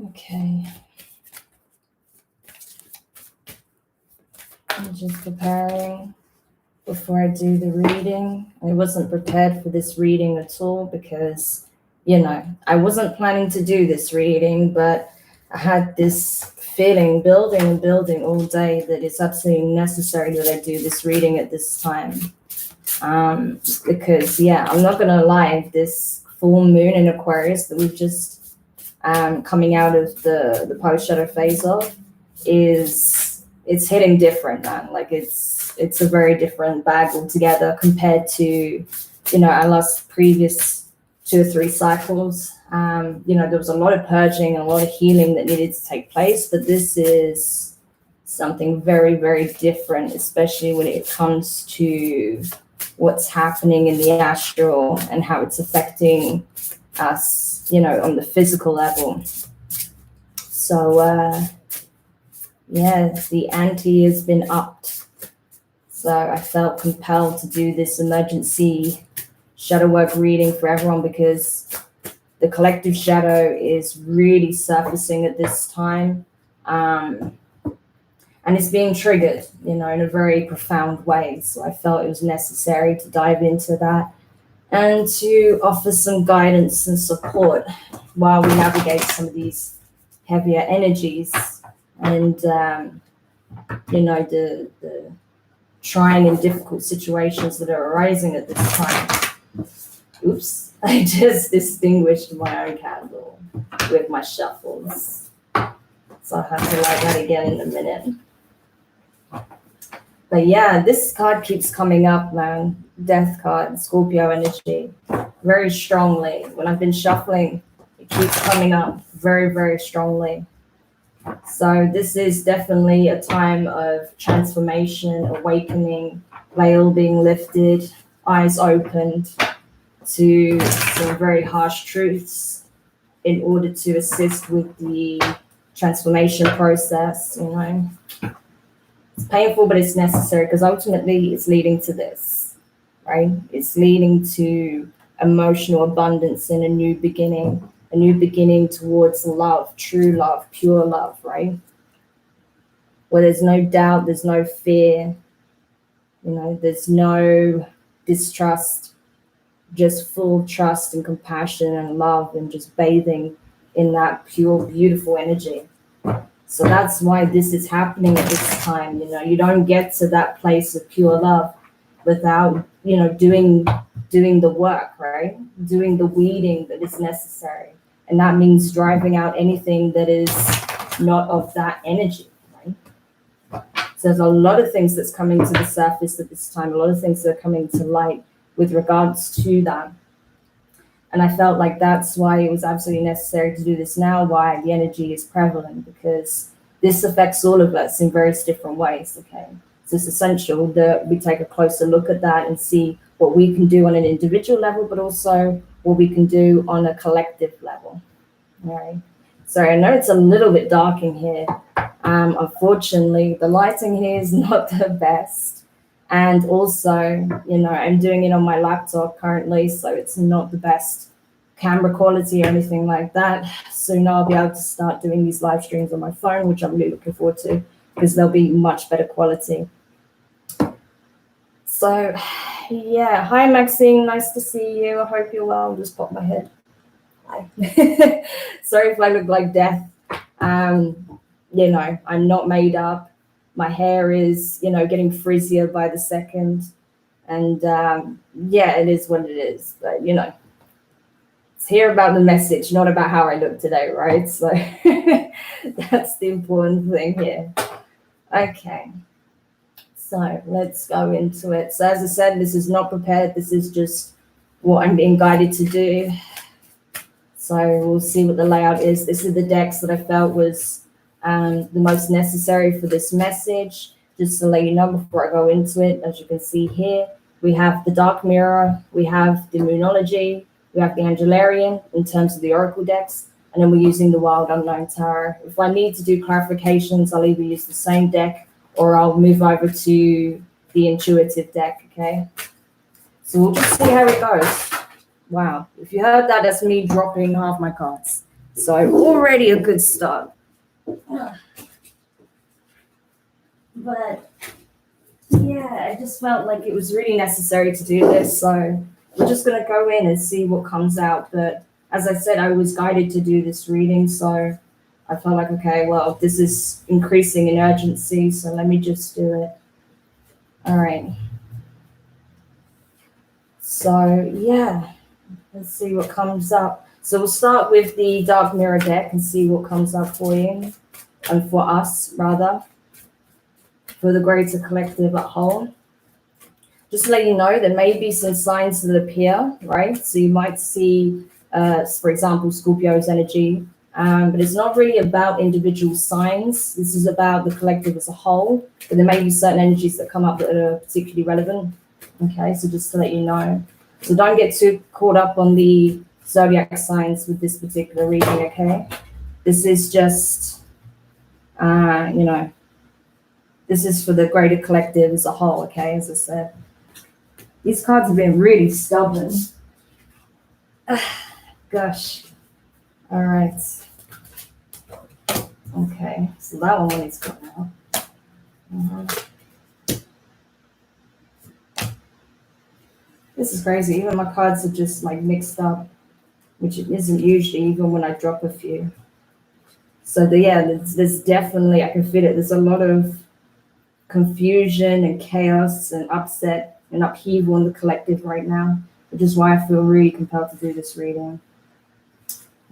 Okay. I'm just preparing before I do the reading. I wasn't prepared for this reading at all because, I wasn't planning to do this reading, but I had this feeling building and building all day that it's absolutely necessary that I do this reading at this time. Because, I'm not going to lie, this full moon in Aquarius that we've just coming out of the post-shadow phase of it's hitting different, man. Like it's a very different bag altogether compared to, our last previous 2 or 3 cycles. There was a lot of purging and a lot of healing that needed to take place, but this is something very, very different, especially when it comes to what's happening in the astral and how it's affecting us, on the physical level. So, the ante has been upped. So I felt compelled to do this emergency shadow work reading for everyone because the collective shadow is really surfacing at this time. And it's being triggered, in a very profound way. So I felt it was necessary to dive into that and to offer some guidance and support while we navigate some of these heavier energies and, the trying and difficult situations that are arising at this time. Oops, I just distinguished my own candle with my shuffles. So I'll have to light that again in a minute. But this card keeps coming up, man. Death card, Scorpio energy, very strongly. When I've been shuffling, it keeps coming up very, very strongly. So this is definitely a time of transformation, awakening, veil being lifted, eyes opened to some very harsh truths in order to assist with the transformation process, It's painful, but it's necessary because ultimately it's leading to this, right? It's leading to emotional abundance and a new beginning towards love, true love, pure love, right? Where there's no doubt, there's no fear, there's no distrust, just full trust and compassion and love and just bathing in that pure, beautiful energy. So that's why this is happening at this time. You don't get to that place of pure love without, doing the work, right? Doing the weeding that is necessary. And that means driving out anything that is not of that energy, right? So there's a lot of things that's coming to the surface at this time, a lot of things that are coming to light with regards to that. And I felt like that's why it was absolutely necessary to do this now, why the energy is prevalent, because this affects all of us in various different ways, okay? So it's essential that we take a closer look at that and see what we can do on an individual level, but also what we can do on a collective level, all right? Sorry, I know it's a little bit dark in here. Unfortunately, the lighting here is not the best. And also, I'm doing it on my laptop currently, so it's not the best camera quality or anything like that. Soon I'll be able to start doing these live streams on my phone, which I'm really looking forward to, because they'll be much better quality. So, hi Maxine, nice to see you. I hope you're well. I'll just pop my head. Hi. Sorry if I look like death. I'm not made up. My hair is, getting frizzier by the second. And it is what it is. But, it's here about the message, not about how I look today, right? So that's the important thing here. Okay. So let's go into it. So as I said, this is not prepared. This is just what I'm being guided to do. So we'll see what the layout is. This is the decks that I felt was the most necessary for this message. Just to let you know before I go into it, as you can see here, we have the Dark Mirror, we have the Moonology, we have the Angelarium in terms of the Oracle decks, and then we're using the Wild Unknown Tarot. If I need to do clarifications, I'll either use the same deck or I'll move over to the Intuitive deck, okay? So we'll just see how it goes. Wow, if you heard that, that's me dropping half my cards. So already a good start. But yeah, I just felt like it was really necessary to do this. So we're just going to go in and see what comes out. But as I said, I was guided to do this reading. So I felt like, okay, well, this is increasing in urgency. So let me just do it. All right. So yeah, let's see what comes up. So we'll start with the Dark Mirror deck and see what comes up for you, and for us, rather, for the greater collective at whole. Just to let you know, there may be some signs that appear, right? So you might see, for example, Scorpio's energy, but it's not really about individual signs. This is about the collective as a whole. But there may be certain energies that come up that are particularly relevant. Okay, so just to let you know. So don't get too caught up on the zodiac signs with this particular reading, okay? This is just, this is for the greater collective as a whole, okay, as I said. These cards have been really stubborn. Gosh. All right. Okay, so that one needs to come out. This is crazy. Even my cards are just like mixed up, which it isn't usually, even when I drop a few. So there's definitely, I can feel it. There's a lot of confusion and chaos and upset and upheaval in the collective right now, which is why I feel really compelled to do this reading.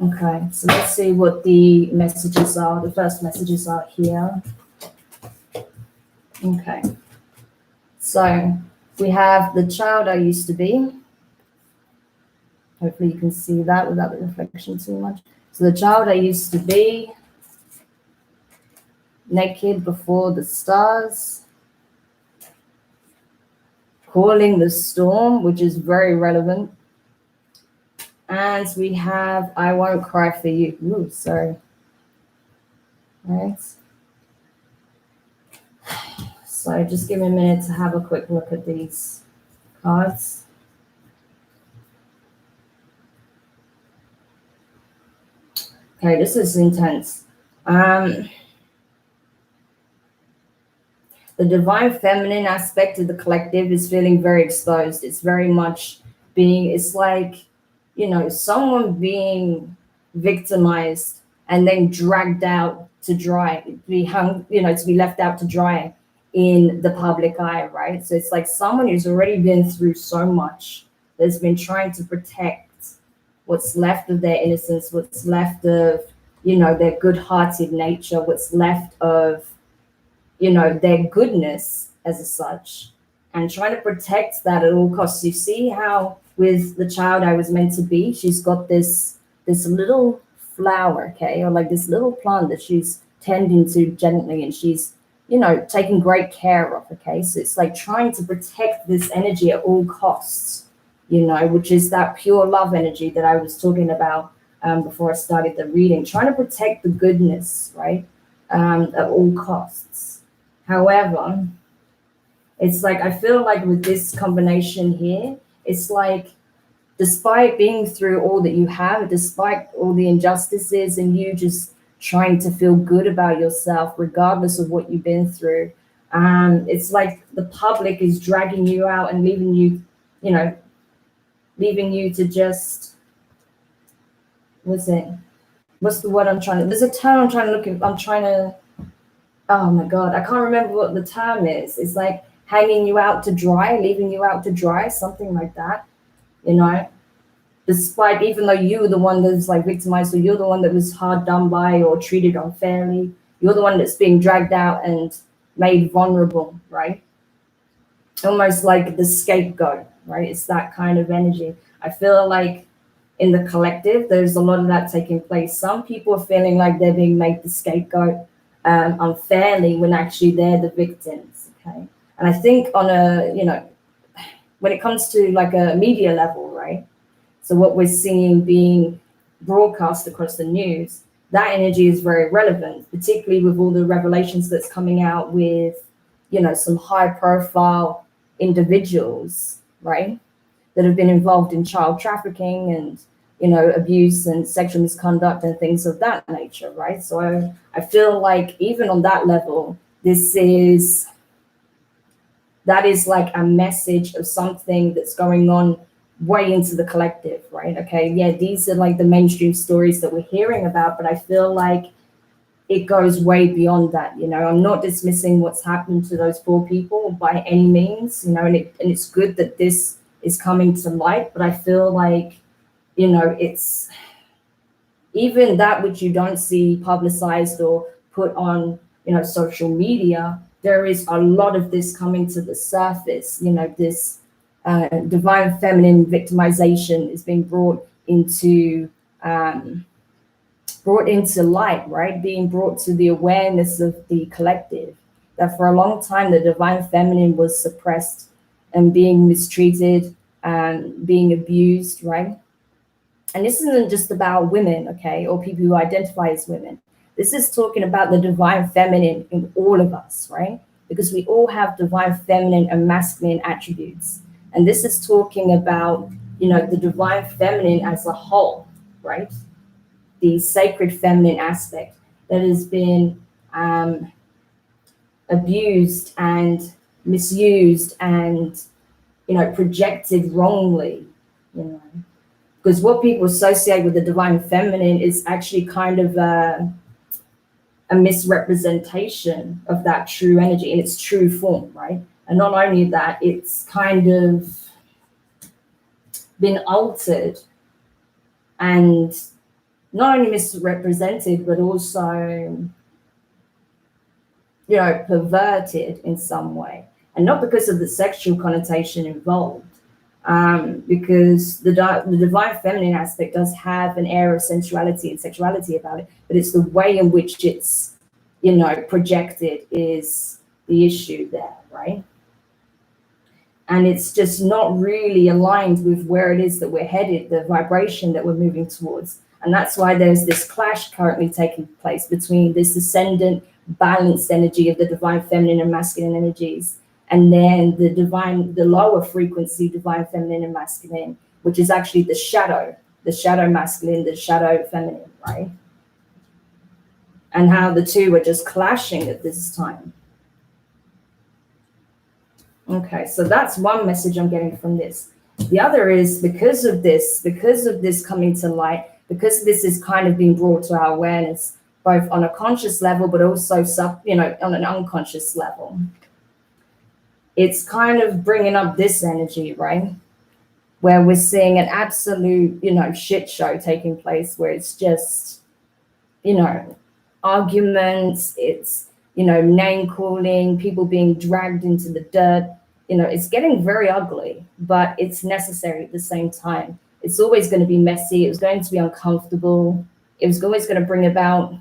Okay, so let's see what the messages are. The first messages are here. Okay, so we have the child I used to be. Hopefully you can see that without the reflection too much. So the child I used to be, naked before the stars, calling the storm, which is very relevant. And we have I won't cry for you. Ooh, sorry. All right. So just give me a minute to have a quick look at these cards. Okay, this is intense. The divine feminine aspect of the collective is feeling very exposed. It's very much it's like, someone being victimized and then dragged out to dry, to be hung, to be left out to dry in the public eye, right? So it's like someone who's already been through so much, that's been trying to protect what's left of their innocence, what's left of, their good-hearted nature, what's left of, their goodness as such, and trying to protect that at all costs. You see how with the child I was meant to be, she's got this little flower, okay, or like this little plant that she's tending to gently, and she's, taking great care of, okay? So it's like trying to protect this energy at all costs, which is that pure love energy that I was talking about before I started the reading, trying to protect the goodness, right, at all costs. However, it's like, I feel like with this combination here, it's like, despite being through all that you have, despite all the injustices and you just trying to feel good about yourself, regardless of what you've been through, it's like the public is dragging you out and leaving you to just, what's the word there's a term I'm trying to, oh my God, I can't remember what the term is. It's like hanging you out to dry, leaving you out to dry, something like that, despite, even though you were the one that's like victimized, or you're the one that was hard done by or treated unfairly, you're the one that's being dragged out and made vulnerable, right? Almost like the scapegoat, right? It's that kind of energy. I feel like in the collective, there's a lot of that taking place. Some people are feeling like they're being made the scapegoat unfairly, when actually they're the victims, okay? And I think on when it comes to like a media level, right? So what we're seeing being broadcast across the news, that energy is very relevant, particularly with all the revelations that's coming out with, some high profile individuals, right, that have been involved in child trafficking and, abuse and sexual misconduct and things of that nature, right? So I feel like even on that level, that is like a message of something that's going on way into the collective, right? Okay, yeah, these are like the mainstream stories that we're hearing about, but I feel like it goes way beyond that. I'm not dismissing what's happened to those poor people by any means, and it's good that this is coming to light, but I feel like, it's even that which you don't see publicized or put on, social media. There is a lot of this coming to the surface. This divine feminine victimization is being brought into light, right? Being brought to the awareness of the collective. That for a long time, the divine feminine was suppressed and being mistreated and being abused, right? And this isn't just about women, okay, or people who identify as women. This is talking about the divine feminine in all of us, right? Because we all have divine feminine and masculine attributes. And this is talking about, the divine feminine as a whole, right? The sacred feminine aspect that has been abused and misused and, projected wrongly, because what people associate with the divine feminine is actually kind of a misrepresentation of that true energy in its true form, right? And not only that, it's kind of been altered and not only misrepresented, but also, perverted in some way. And not because of the sexual connotation involved, because the divine feminine aspect does have an air of sensuality and sexuality about it, but it's the way in which it's, projected is the issue there, right? And it's just not really aligned with where it is that we're headed, the vibration that we're moving towards. And that's why there's this clash currently taking place between this ascendant, balanced energy of the divine feminine and masculine energies, and then the lower frequency divine feminine and masculine, which is actually the shadow masculine, the shadow feminine, right? And how the two are just clashing at this time. Okay, so that's one message I'm getting from this. The other is because of this coming to light, because this is kind of being brought to our awareness, both on a conscious level, but also on an unconscious level. It's kind of bringing up this energy, right? Where we're seeing an absolute, shit show taking place, where it's just, arguments, it's, name calling, people being dragged into the dirt. It's getting very ugly, but it's necessary at the same time. It's always going to be messy. It was going to be uncomfortable. It was always going to bring about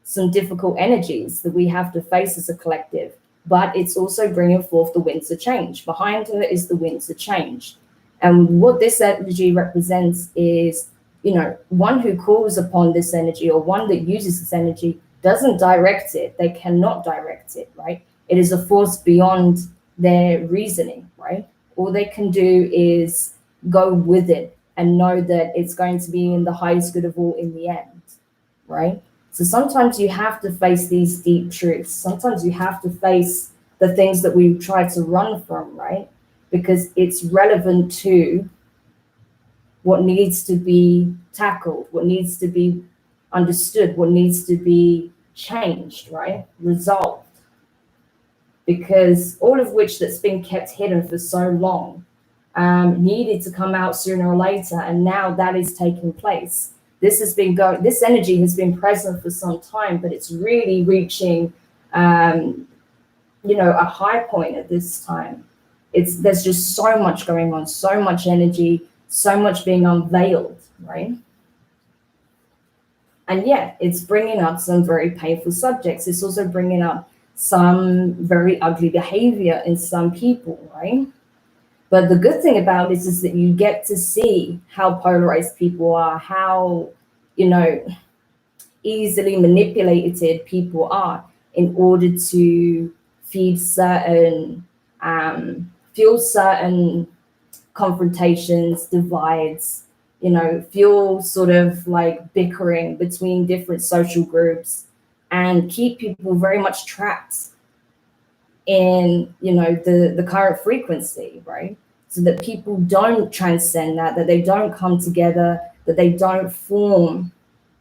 some difficult energies that we have to face as a collective. But it's also bringing forth the winds of change. Behind her is the winds of change. And what this energy represents is, one who calls upon this energy or one that uses this energy doesn't direct it. They cannot direct it, right? It is a force beyond their reasoning, right? All they can do is go with it and know that it's going to be in the highest good of all in the end, right? So sometimes you have to face these deep truths. Sometimes you have to face the things that we try to run from, right? Because it's relevant to what needs to be tackled, what needs to be understood, what needs to be changed, right? Resolved. Because all of which that's been kept hidden for so long needed to come out sooner or later, and now that is taking place. This energy has been present for some time, but it's really reaching, a high point at this time. There's just so much going on, so much energy, so much being unveiled, right? And yeah, it's bringing up some very painful subjects. It's also bringing up some very ugly behavior in some people, right? But the good thing about this is that you get to see how polarized people are, how, easily manipulated people are in order to fuel certain confrontations, divides, fuel sort of like bickering between different social groups and keep people very much trapped in, the current frequency, right? So that people don't transcend that they don't come together, that they don't form,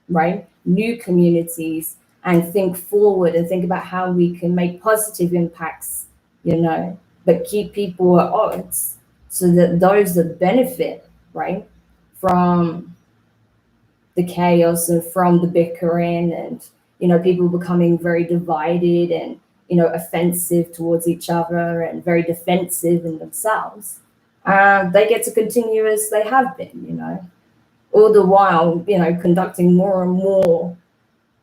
right, new communities and think forward and think about how we can make positive impacts, but keep people at odds so that those that benefit, right, from the chaos and from the bickering and, people becoming very divided and, offensive towards each other and very defensive in themselves, they get to continue as they have been, all the while, conducting more and more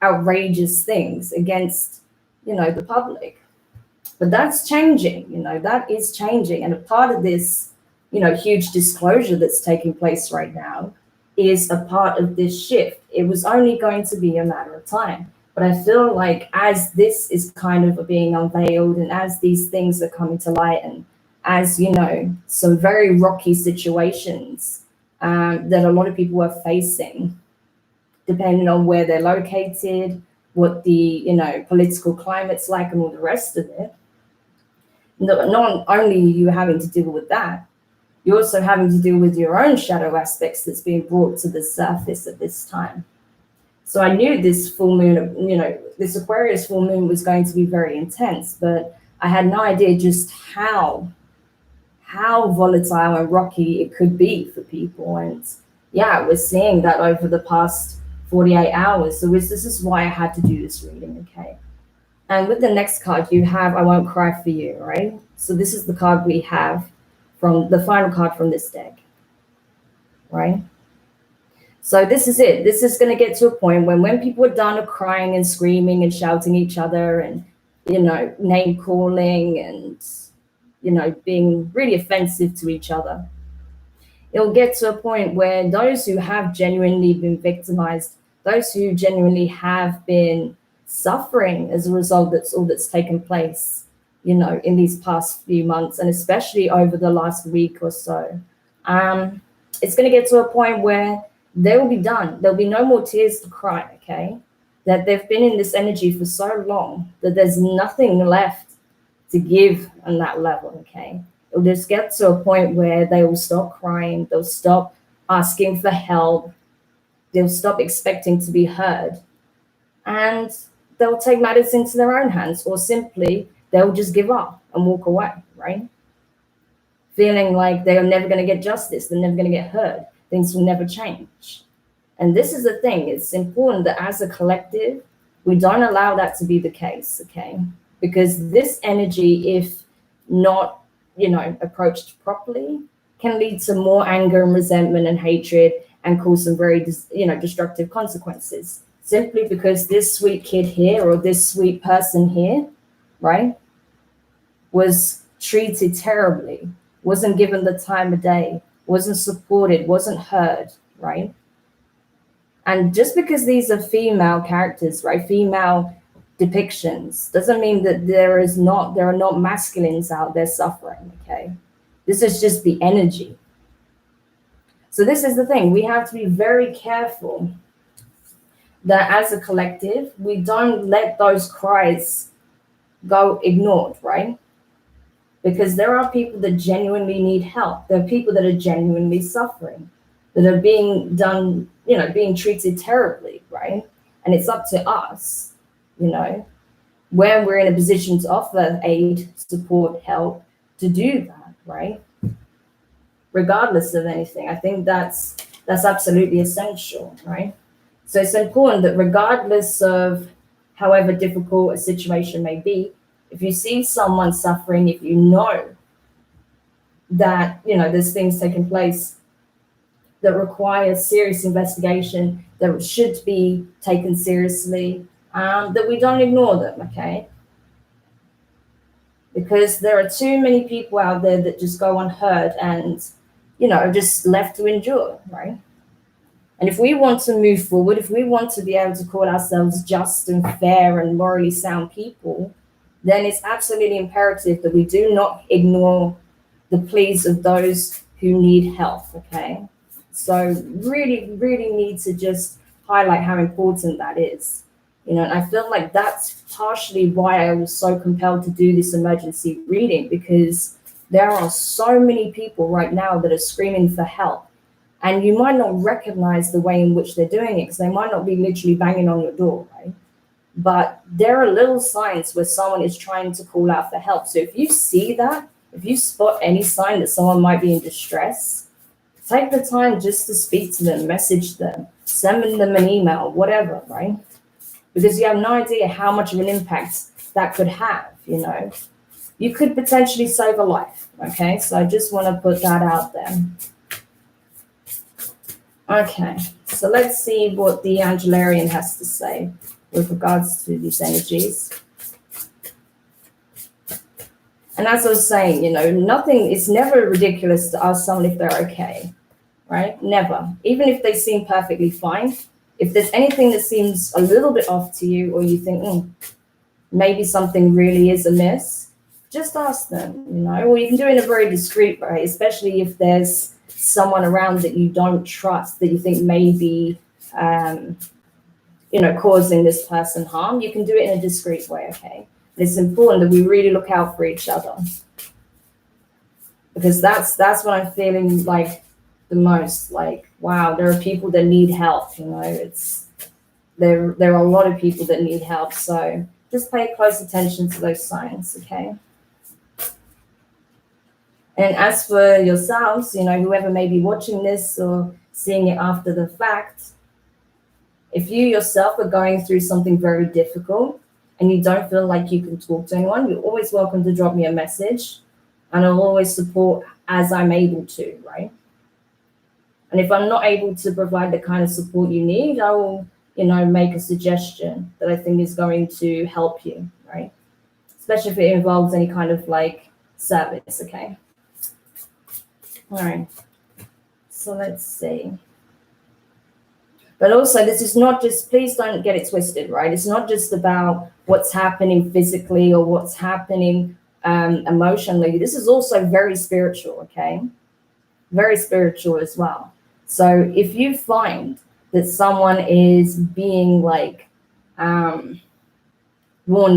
outrageous things against, the public. But that's changing, that is changing. And a part of this, huge disclosure that's taking place right now is a part of this shift. It was only going to be a matter of time. But I feel like as this is kind of being unveiled and as these things are coming to light and as, some very rocky situations that a lot of people are facing, depending on where they're located, what the, political climate's like and all the rest of it. Not only are you having to deal with that, you're also having to deal with your own shadow aspects that's being brought to the surface at this time. So I knew this full moon, this Aquarius full moon was going to be very intense, but I had no idea just how volatile and rocky it could be for people. And yeah, we're seeing that over the past 48 hours. So this is why I had to do this reading, okay? And with the next card, you have I Won't Cry For You, right? So this is the card we have from the final card from this deck, right? So this is it. This is going to get to a point when people are done crying and screaming and shouting at each other and, name calling and, being really offensive to each other. It'll get to a point where those who have genuinely been victimized, those who genuinely have been suffering as a result that's taken place, in these past few months, and especially over the last week or so, it's going to get to a point where they will be done. There'll be no more tears to cry, okay? That they've been in this energy for so long that there's nothing left to give on that level, okay? It'll just get to a point where they will stop crying, they'll stop asking for help, they'll stop expecting to be heard, and they'll take matters into their own hands, or simply they'll just give up and walk away, right? Feeling like they're never going to get justice, they're never going to get heard, things will never change. And this is the thing, it's important that as a collective, we don't allow that to be the case, okay? Because this energy, if not, approached properly, can lead to more anger and resentment and hatred and cause some very, destructive consequences. Simply because this sweet kid here or this sweet person here, right, was treated terribly, wasn't given the time of day, wasn't supported, wasn't heard, right? And just because these are female characters, right, female depictions, doesn't mean that there are not masculines out there suffering, okay? This is just the energy. So this is the thing, we have to be very careful that as a collective, we don't let those cries go ignored, right? Because there are people that genuinely need help. There are people that are genuinely suffering, that are being done, being treated terribly, right? And it's up to us, when we're in a position to offer aid, support, help, to do that, right? Regardless of anything. I think that's absolutely essential, right? So it's important that regardless of however difficult a situation may be, if you see someone suffering, if you know that, there's things taking place that require serious investigation, that should be taken seriously, that we don't ignore them, okay? Because there are too many people out there that just go unheard and, are just left to endure, right? And if we want to move forward, if we want to be able to call ourselves just and fair and morally sound people, then it's absolutely imperative that we do not ignore the pleas of those who need help, okay? So really, really need to just highlight how important that is. And I feel like that's partially why I was so compelled to do this emergency reading, because there are so many people right now that are screaming for help. And you might not recognize the way in which they're doing it, because they might not be literally banging on your door, right? But there are little signs where someone is trying to call out for help. So if you see that, if you spot any sign that someone might be in distress, take the time just to speak to them, message them, send them an email, whatever, right? Because you have no idea how much of an impact that could have, You could potentially save a life, okay? So I just want to put that out there. Okay, so let's see what the Angelarium has to say with regards to these energies. And as I was saying, nothing, it's never ridiculous to ask someone if they're okay, right? Never. Even if they seem perfectly fine, if there's anything that seems a little bit off to you, or you think, maybe something really is amiss, just ask them, or you can do it in a very discreet way, especially if there's someone around that you don't trust, that you think may be, causing this person harm. You can do it in a discreet way, okay? And it's important that we really look out for each other, because that's what I'm feeling like the most. Like, wow, there are people that need help. There are a lot of people that need help. So just pay close attention to those signs, okay? And as for yourselves, whoever may be watching this or seeing it after the fact, if you yourself are going through something very difficult and you don't feel like you can talk to anyone, you're always welcome to drop me a message, and I'll always support as I'm able to, right? And if I'm not able to provide the kind of support you need, I will, make a suggestion that I think is going to help you, right? Especially if it involves any kind of service, okay? All right, so let's see. But also, this is not just, please don't get it twisted, right? It's not just about what's happening physically or what's happening emotionally. This is also very spiritual, okay? Very spiritual as well. So if you find that someone is being worn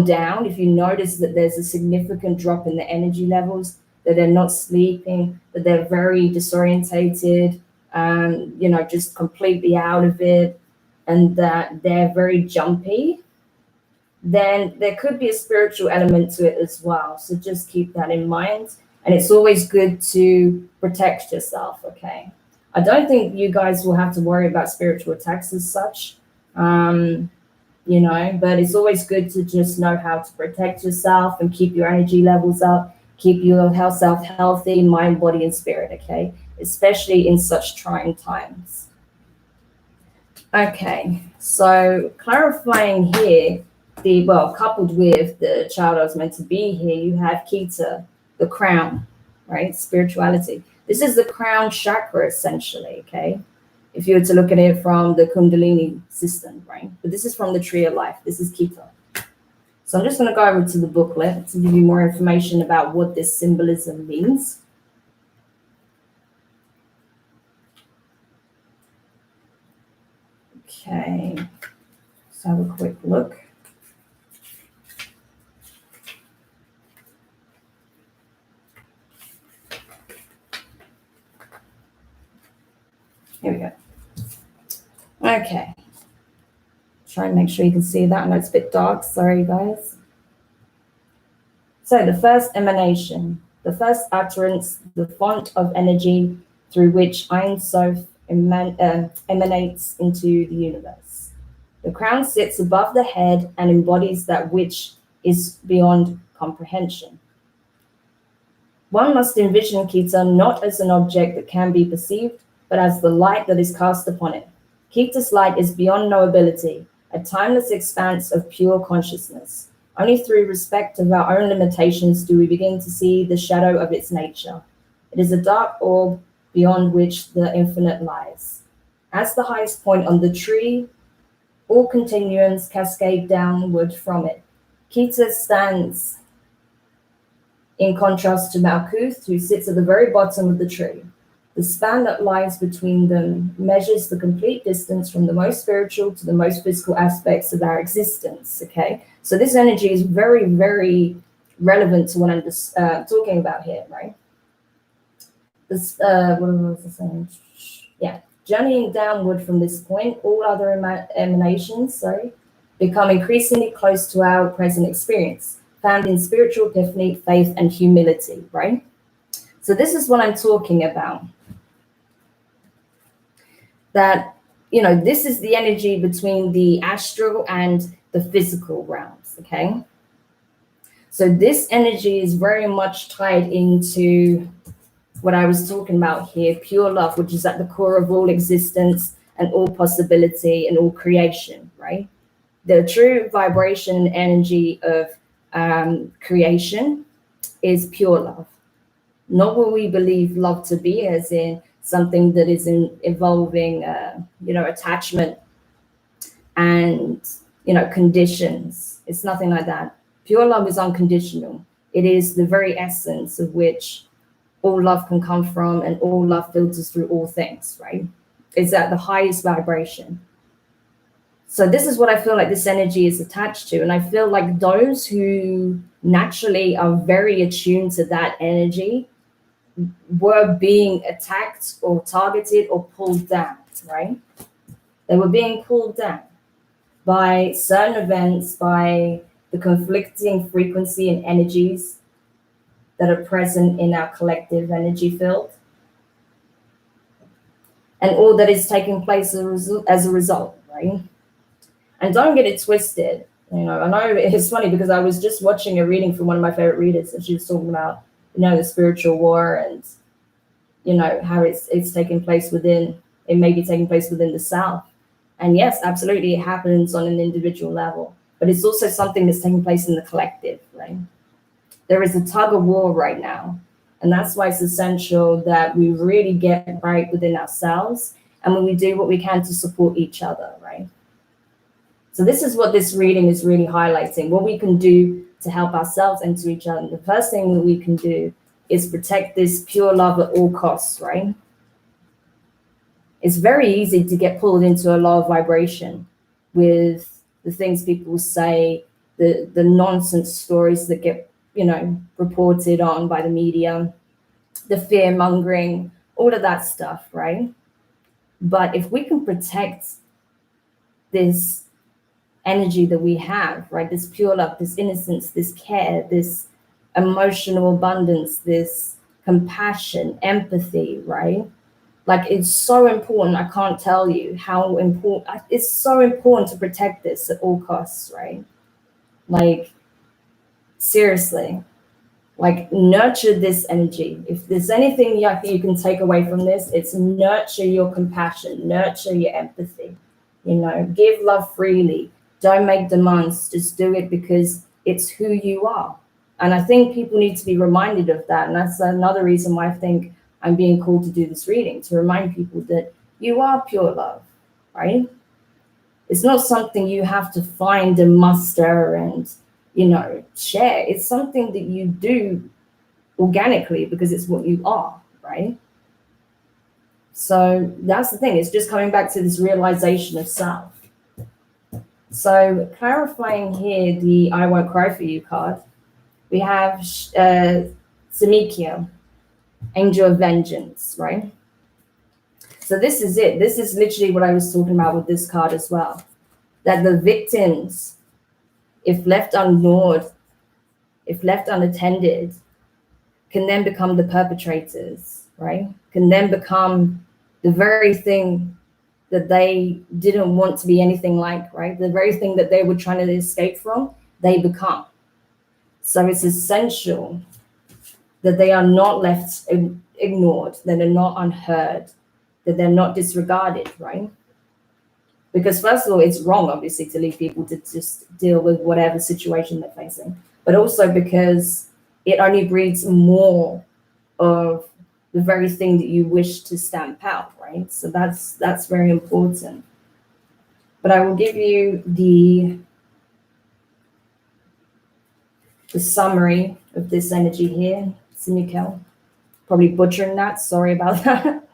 down, if you notice that there's a significant drop in the energy levels, that they're not sleeping, that they're very disorientated, just completely out of it, and that they're very jumpy, then there could be a spiritual element to it as well. So just keep that in mind. And it's always good to protect yourself, okay? I don't think you guys will have to worry about spiritual attacks as such, but it's always good to just know how to protect yourself and keep your energy levels up, keep yourself healthy, mind, body, and spirit, okay? Especially in such trying times. Okay, so clarifying here, coupled with the child I was meant to be here, you have Kita, the crown, right? Spirituality. This is the crown chakra, essentially, okay? If you were to look at it from the Kundalini system, right? But this is from the Tree of Life. This is Kita. So I'm just going to go over to the booklet to give you more information about what this symbolism means. Okay, let's have a quick look. Here we go. Okay. Try and make sure you can see that. I know it's a bit dark. Sorry, guys. So the first emanation, the first utterance, the font of energy through which Ein Sof emanates into the universe. The crown sits above the head and embodies that which is beyond comprehension. One must envision Kita not as an object that can be perceived, but as the light that is cast upon it. Kita's light is beyond knowability, a timeless expanse of pure consciousness. Only through respect of our own limitations do we begin to see the shadow of its nature. It is a dark orb beyond which the infinite lies. As the highest point on the tree, all continuums cascade downward from it. Kita stands in contrast to Malkuth, who sits at the very bottom of the tree. The span that lies between them measures the complete distance from the most spiritual to the most physical aspects of our existence, okay? So this energy is very, very relevant to what I'm talking about here, right? This, what was I saying? Yeah, journeying downward from this point, all other emanations, become increasingly close to our present experience, found in spiritual epiphany, faith, and humility, right? So this is what I'm talking about. That, this is the energy between the astral and the physical realms, okay? So this energy is very much tied into what I was talking about here, pure love, which is at the core of all existence and all possibility and all creation, right? The true vibration and energy of creation is pure love. Not what we believe love to be, as in something that is involving, attachment and, conditions. It's nothing like that. Pure love is unconditional. It is the very essence of which all love can come from, and all love filters through all things, right? It's at the highest vibration. So this is what I feel like this energy is attached to. And I feel like those who naturally are very attuned to that energy were being attacked or targeted or pulled down, right? They were being pulled down by certain events, by the conflicting frequency and energies that are present in our collective energy field, and all that is taking place as a result, right? And don't get it twisted. I know it's funny because I was just watching a reading from one of my favorite readers, and she was talking about, the spiritual war and, how it's taking place it may be taking place within the South. And yes, absolutely, it happens on an individual level, but it's also something that's taking place in the collective, right? There is a tug of war right now. And that's why it's essential that we really get right within ourselves, and when we do what we can to support each other, right? So this is what this reading is really highlighting, what we can do to help ourselves and to each other. The first thing that we can do is protect this pure love at all costs, right? It's very easy to get pulled into a low vibration with the things people say, the nonsense stories that get, reported on by the media, the fear mongering, all of that stuff, right? But if we can protect this energy that we have, right? This pure love, this innocence, this care, this emotional abundance, this compassion, empathy, right? Like, it's so important. I can't tell you how important. It's so important to protect this at all costs, right? Like, seriously, like, nurture this energy. If there's anything you can take away from this, it's nurture your compassion, nurture your empathy, give love freely. Don't make demands, just do it because it's who you are. And I think people need to be reminded of that. And that's another reason why I think I'm being called to do this reading, to remind people that you are pure love, right? It's not something you have to find and muster and, share. It's something that you do organically because it's what you are, right? So that's the thing. It's just coming back to this realization of self. So clarifying here the I Won't Cry For You card, we have Samikya, Angel of Vengeance, right? So this is it. This is literally what I was talking about with this card as well. That the victims, if left ignored, if left unattended, can then become the perpetrators, right? Can then become the very thing that they didn't want to be anything like, right? The very thing that they were trying to escape from, they become. So it's essential that they are not left ignored, that they're not unheard, that they're not disregarded, right? Because first of all, it's wrong, obviously, to leave people to just deal with whatever situation they're facing, but also because it only breeds more of the very thing that you wish to stamp out, right? So that's very important. But I will give you the summary of this energy here, Simikel. Probably butchering that, sorry about that.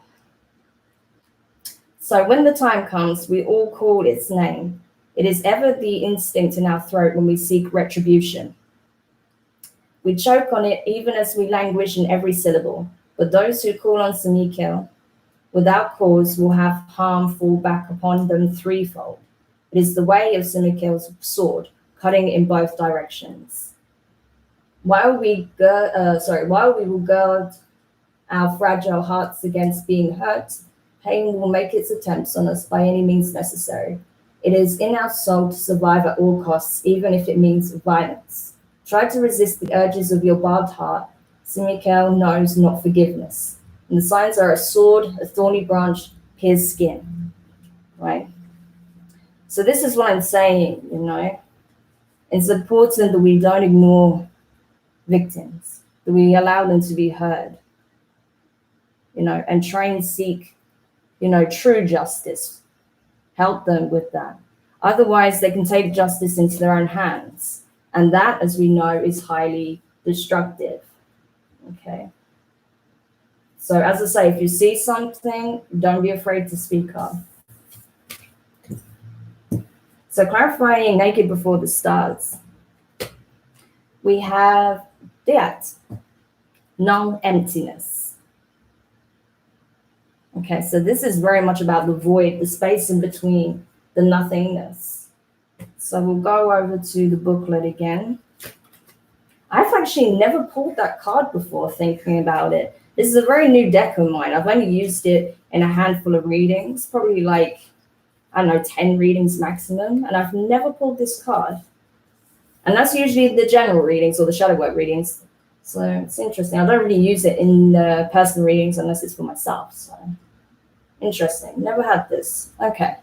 So when the time comes, we all call its name. It is ever the instinct in our throat when we seek retribution. We choke on it even as we languish in every syllable. But those who call on Samikel without cause will have harm fall back upon them threefold. It is the way of Samikel's sword, cutting in both directions. While we will guard our fragile hearts against being hurt, pain will make its attempts on us by any means necessary. It is in our soul to survive at all costs, even if it means violence. Try to resist the urges of your barbed heart. Simikel knows not forgiveness. And the signs are a sword, a thorny branch, pierced skin. Right? So this is what I'm saying, It's important that we don't ignore victims, that we allow them to be heard, and try and seek, true justice. Help them with that. Otherwise, they can take justice into their own hands. And that, as we know, is highly destructive. Okay. So as I say, if you see something, don't be afraid to speak up. So clarifying naked before the stars. We have that, non-emptiness. Okay, so this is very much about the void, the space in between, the nothingness. So we'll go over to the booklet again. I've actually never pulled that card before, thinking about it. This is a very new deck of mine. I've only used it in a handful of readings, probably like, 10 readings maximum, and I've never pulled this card. And that's usually the general readings or the shadow work readings. So it's interesting. I don't really use it in personal readings unless it's for myself. So interesting. Never had this. Okay.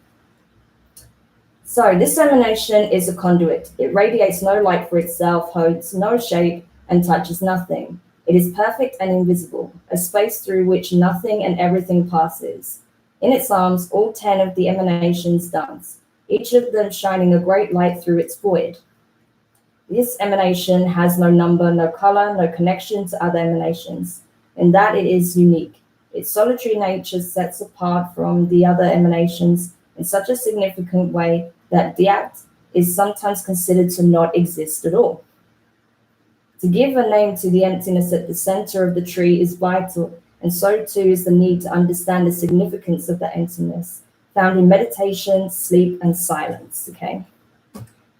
So this emanation is a conduit. It radiates no light for itself, holds no shape, and touches nothing. It is perfect and invisible, a space through which nothing and everything passes. In its arms, all 10 of the emanations dance, each of them shining a great light through its void. This emanation has no number, no color, no connection to other emanations. In that it is unique. Its solitary nature sets apart from the other emanations in such a significant way that the act is sometimes considered to not exist at all. To give a name to the emptiness at the center of the tree is vital, and so too is the need to understand the significance of the emptiness, found in meditation, sleep, and silence, okay?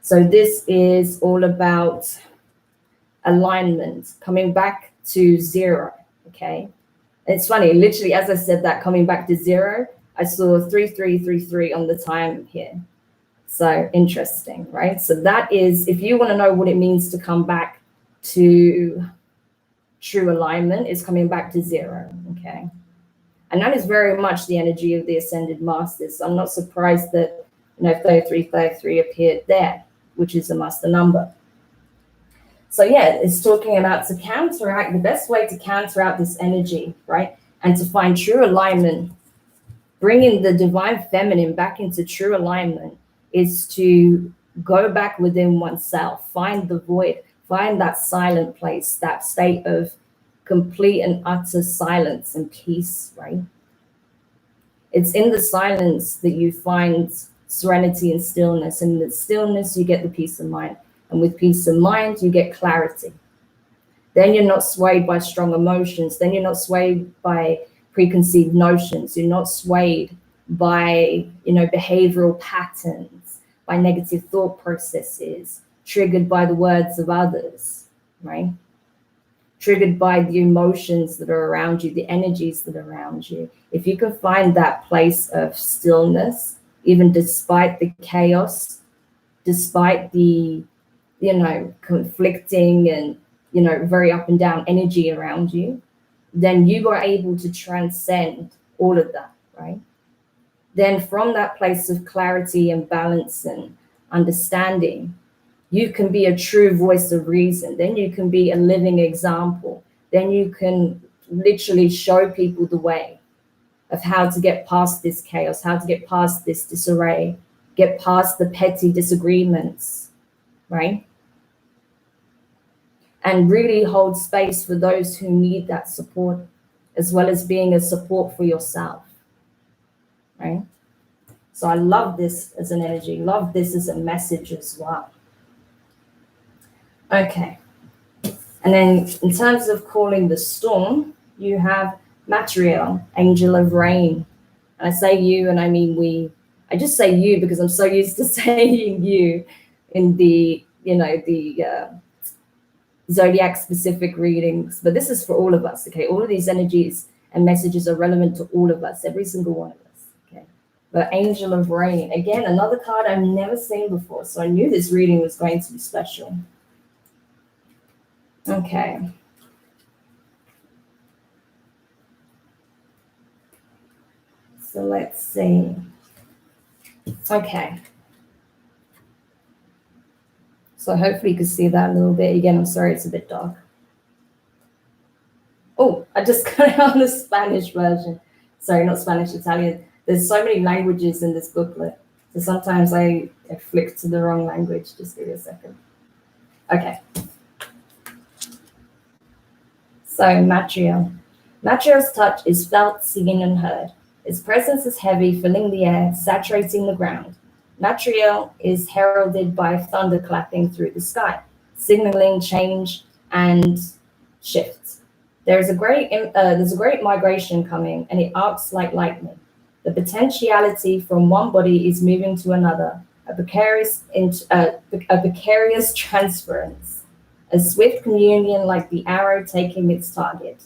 So this is all about alignment, coming back to zero, okay? It's funny, literally, as I said that, coming back to zero, I saw 3333 on the time here. So interesting, right? So that is, if you want to know what it means to come back to true alignment, is coming back to zero, okay? And that is very much the energy of the Ascended Masters. I'm not surprised that, 3333 appeared there, which is a master number. So yeah, it's talking about to counteract, the best way to counteract this energy, right? And to find true alignment, bringing the divine feminine back into true alignment, is to go back within oneself, find the void, find that silent place, that state of complete and utter silence and peace, right? It's in the silence that you find serenity and stillness. And in the stillness, you get the peace of mind. And with peace of mind, you get clarity. Then you're not swayed by strong emotions. Then you're not swayed by preconceived notions. You're not swayed by, behavioral patterns, by negative thought processes, triggered by the words of others, right? Triggered by the emotions that are around you, the energies that are around you. If you can find that place of stillness, even despite the chaos, despite the, conflicting and, very up and down energy around you, then you are able to transcend all of that, right? Then from that place of clarity and balance and understanding, you can be a true voice of reason. Then you can be a living example. Then you can literally show people the way of how to get past this chaos, how to get past this disarray, get past the petty disagreements, right? And really hold space for those who need that support, as well as being a support for yourself, right? So I love this as an energy, love this as a message as well. Okay. And then in terms of calling the storm, you have Materiel, angel of rain. And I say you, and I mean we. I just say you because I'm so used to saying you in the, the zodiac specific readings. But this is for all of us, okay? All of these energies and messages are relevant to all of us, every single one of us, okay? But angel of rain, again, another card I've never seen before. So I knew this reading was going to be special. Okay. So let's see. Okay. So hopefully you can see that a little bit. Again, I'm sorry, it's a bit dark. Oh, I just got it on the Spanish version. Sorry, not Spanish, Italian. There's so many languages in this booklet. So sometimes I flick to the wrong language. Just give me a second. Okay. So Matriel. Matriel's touch is felt, seen, and heard. Its presence is heavy, filling the air, saturating the ground. Matriel is heralded by thunder clapping through the sky, signaling change and shift. There's a great migration coming, and it arcs like lightning. The potentiality from one body is moving to another, a precarious transference, a swift communion like the arrow taking its target.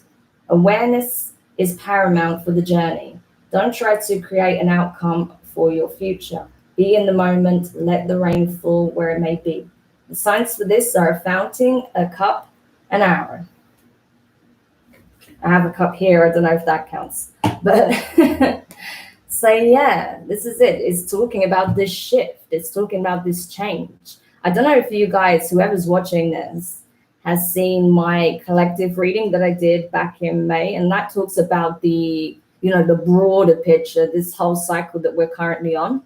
Awareness is paramount for the journey. Don't try to create an outcome for your future. Be in the moment, let the rain fall where it may be. The signs for this are a fountain, a cup, an arrow. I have a cup here, I don't know if that counts. But so yeah, this is it. It's talking about this shift. It's talking about this change. I don't know if you guys, whoever's watching this, has seen my collective reading that I did back in May. And that talks about the broader picture, this whole cycle that we're currently on.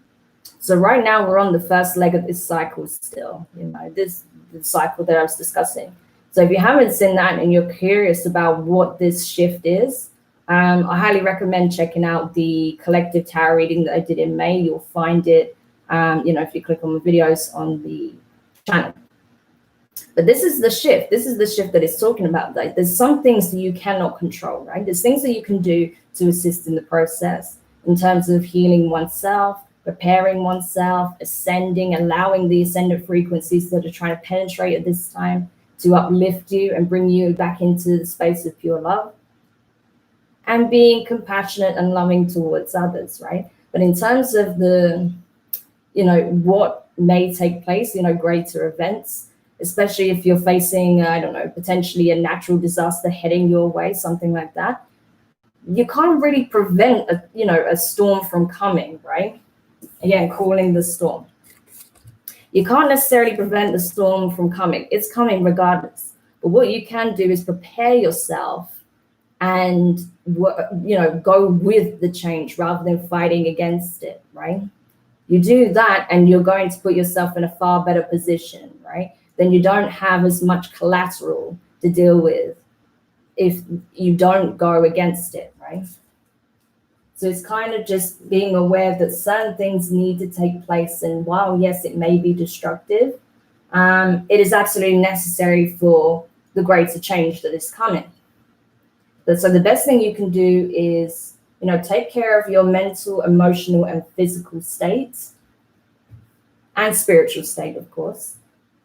So right now we're on the first leg of this cycle still, the cycle that I was discussing. So if you haven't seen that and you're curious about what this shift is, I highly recommend checking out the collective tarot reading that I did in May. You'll find it, if you click on the videos on the channel. But this is the shift. This is the shift that it's talking about. Like, there's some things that you cannot control, right? There's things that you can do to assist in the process in terms of healing oneself, preparing oneself, ascending, allowing the ascendant frequencies that are trying to penetrate at this time to uplift you and bring you back into the space of pure love, and being compassionate and loving towards others, right? But in terms of the, what may take place, greater events, especially if you're facing, potentially a natural disaster heading your way, something like that, you can't really prevent a storm from coming, right? Again, calling the storm. You can't necessarily prevent the storm from coming. It's coming regardless. But what you can do is prepare yourself and, go with the change rather than fighting against it, right? You do that and you're going to put yourself in a far better position, right? Then you don't have as much collateral to deal with if you don't go against it, right? So it's kind of just being aware that certain things need to take place. And while, yes, it may be destructive, it is absolutely necessary for the greater change that is coming. So the best thing you can do is, take care of your mental, emotional, and physical state, and spiritual state, of course.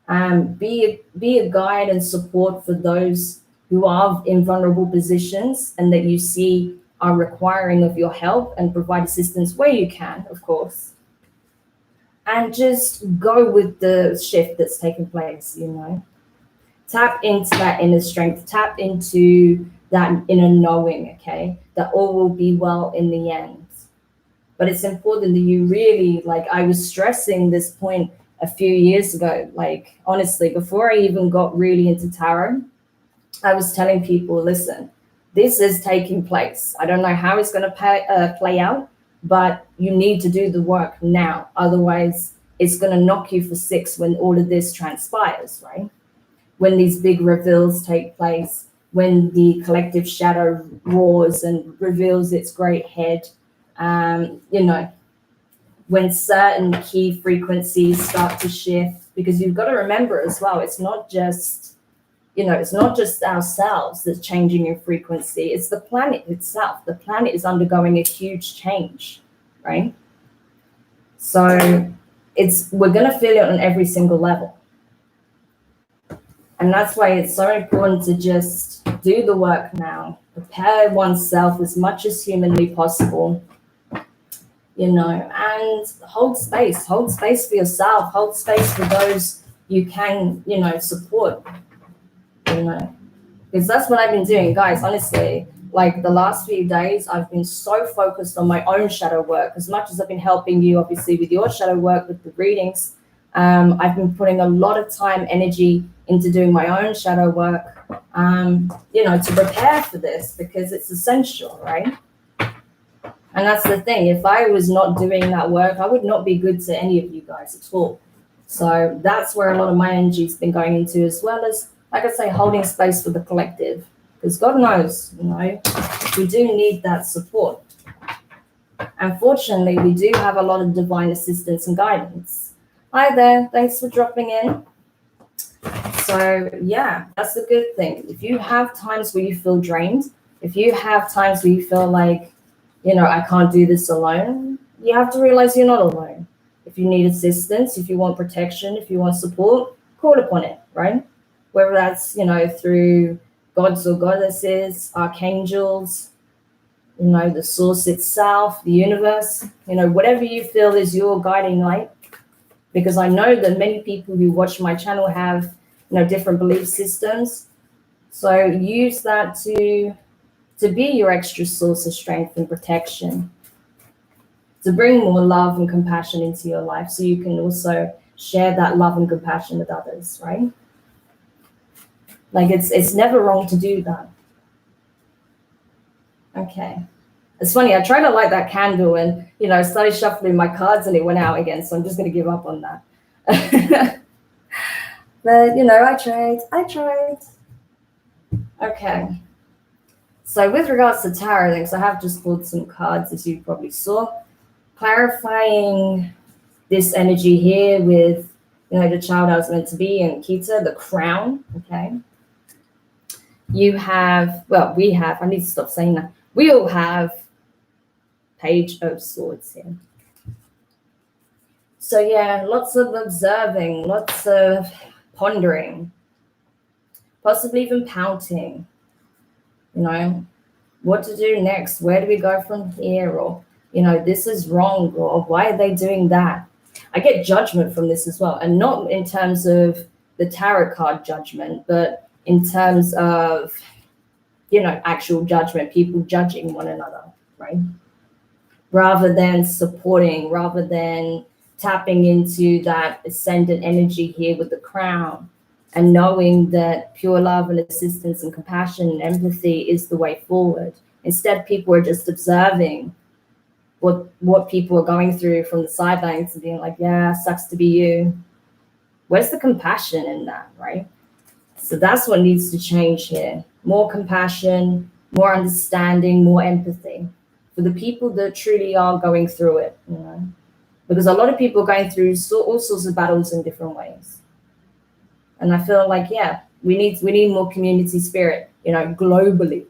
Be a guide and support for those who are in vulnerable positions and that you see are requiring of your help, and provide assistance where you can, of course. And just go with the shift that's taking place, Tap into that inner strength, tap into that inner knowing, okay, that all will be well in the end. But it's important that you really, I was stressing this point a few years ago, honestly, before I even got really into tarot, I was telling people, listen, this is taking place. I don't know how it's going to play out, but you need to do the work now. Otherwise, it's going to knock you for six when all of this transpires, right? When these big reveals take place, when the collective shadow roars and reveals its great head, You know, when certain key frequencies start to shift, because you've got to remember as well, it's not just, it's not just ourselves that's changing in frequency, it's the planet itself. The planet is undergoing a huge change, right? So we're going to feel it on every single level. And that's why it's so important to just do the work now, prepare oneself as much as humanly possible, and hold space for yourself, hold space for those you can, support, because that's what I've been doing, guys. Honestly, like the last few days, I've been so focused on my own shadow work. As much as I've been helping you, obviously, with your shadow work, with the readings, I've been putting a lot of time, energy into doing my own shadow work, to prepare for this, because it's essential, right? And that's the thing. If I was not doing that work, I would not be good to any of you guys at all. So that's where a lot of my energy's been going into, as well as, like I say, holding space for the collective. Because God knows, we do need that support. Unfortunately, we do have a lot of divine assistance and guidance. Hi there. Thanks for dropping in. So, yeah, that's the good thing. If you have times where you feel drained, if you have times where you feel like, I can't do this alone, you have to realize you're not alone. If you need assistance, if you want protection, if you want support, call upon it, right? Whether that's, through gods or goddesses, archangels, the source itself, the universe, whatever you feel is your guiding light. Because I know that many people who watch my channel have, different belief systems. So use that to be your extra source of strength and protection, to bring more love and compassion into your life, so you can also share that love and compassion with others, right? Like it's never wrong to do that. Okay. It's funny, I tried to light that candle and, I started shuffling my cards and it went out again. So I'm just going to give up on that. But, I tried. Okay. So with regards to tarot things, I have just pulled some cards, as you probably saw, clarifying this energy here with, the child I was meant to be, and Kita, the crown, okay? We have, I need to stop saying that. We all have Page of Swords here. So yeah, lots of observing, lots of pondering, possibly even pouting, what to do next, where do we go from here, or, this is wrong, or why are they doing that? I get judgment from this as well, and not in terms of the tarot card judgment, but in terms of, actual judgment, people judging one another, right? Rather than supporting, rather than tapping into that ascendant energy here with the crown, and knowing that pure love and assistance and compassion and empathy is the way forward. Instead, people are just observing what people are going through from the sidelines and being like, yeah, sucks to be you. Where's the compassion in that, right? So that's what needs to change here. More compassion, more understanding, more empathy for the people that truly are going through it, Because a lot of people are going through all sorts of battles in different ways. And I feel like, yeah, we need more community spirit, globally,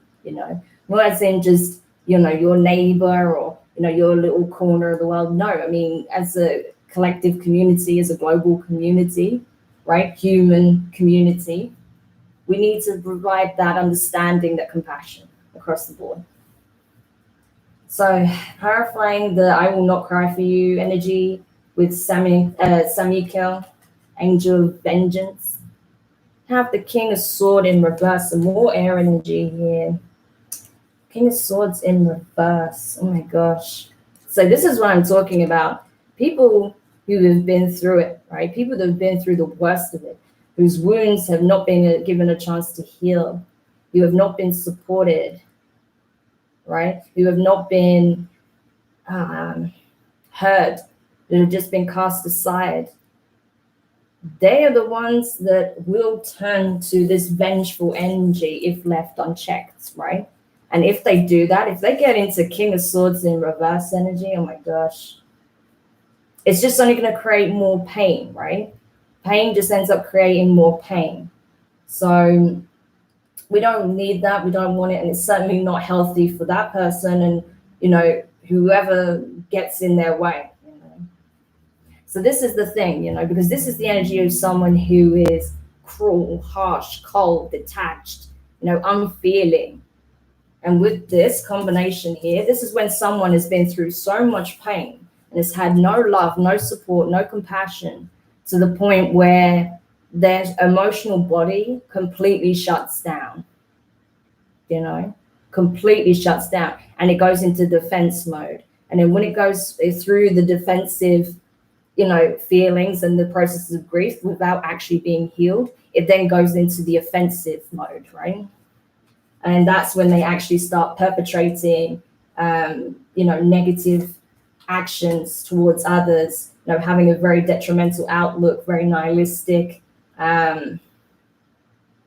not as in just, your neighbor or, your little corner of the world. No, I mean, as a collective community, as a global community, right? Human community, we need to provide that understanding, that compassion across the board. So clarifying the I will not cry for you energy with Samikel, angel of vengeance. Have the King of Swords in reverse, some more air energy here. King of Swords in reverse. Oh my gosh. So this is what I'm talking about. People who have been through it, right? People that have been through the worst of it, whose wounds have not been given a chance to heal, who have not been supported, right? Who have not been heard, that have just been cast aside. They are the ones that will turn to this vengeful energy if left unchecked, right? And if they do that, if they get into King of Swords in reverse energy, oh my gosh, it's just only going to create more pain, right? Pain just ends up creating more pain. So we don't need that. We don't want it. And it's certainly not healthy for that person and, whoever gets in their way. So this is the thing, because this is the energy of someone who is cruel, harsh, cold, detached, unfeeling. And with this combination here, this is when someone has been through so much pain and has had no love, no support, no compassion, to the point where their emotional body completely shuts down, completely shuts down. And it goes into defense mode. And then when it goes through the defensive, feelings and the processes of grief without actually being healed, it then goes into the offensive mode, right? And that's when they actually start perpetrating, negative actions towards others, having a very detrimental outlook, very nihilistic, a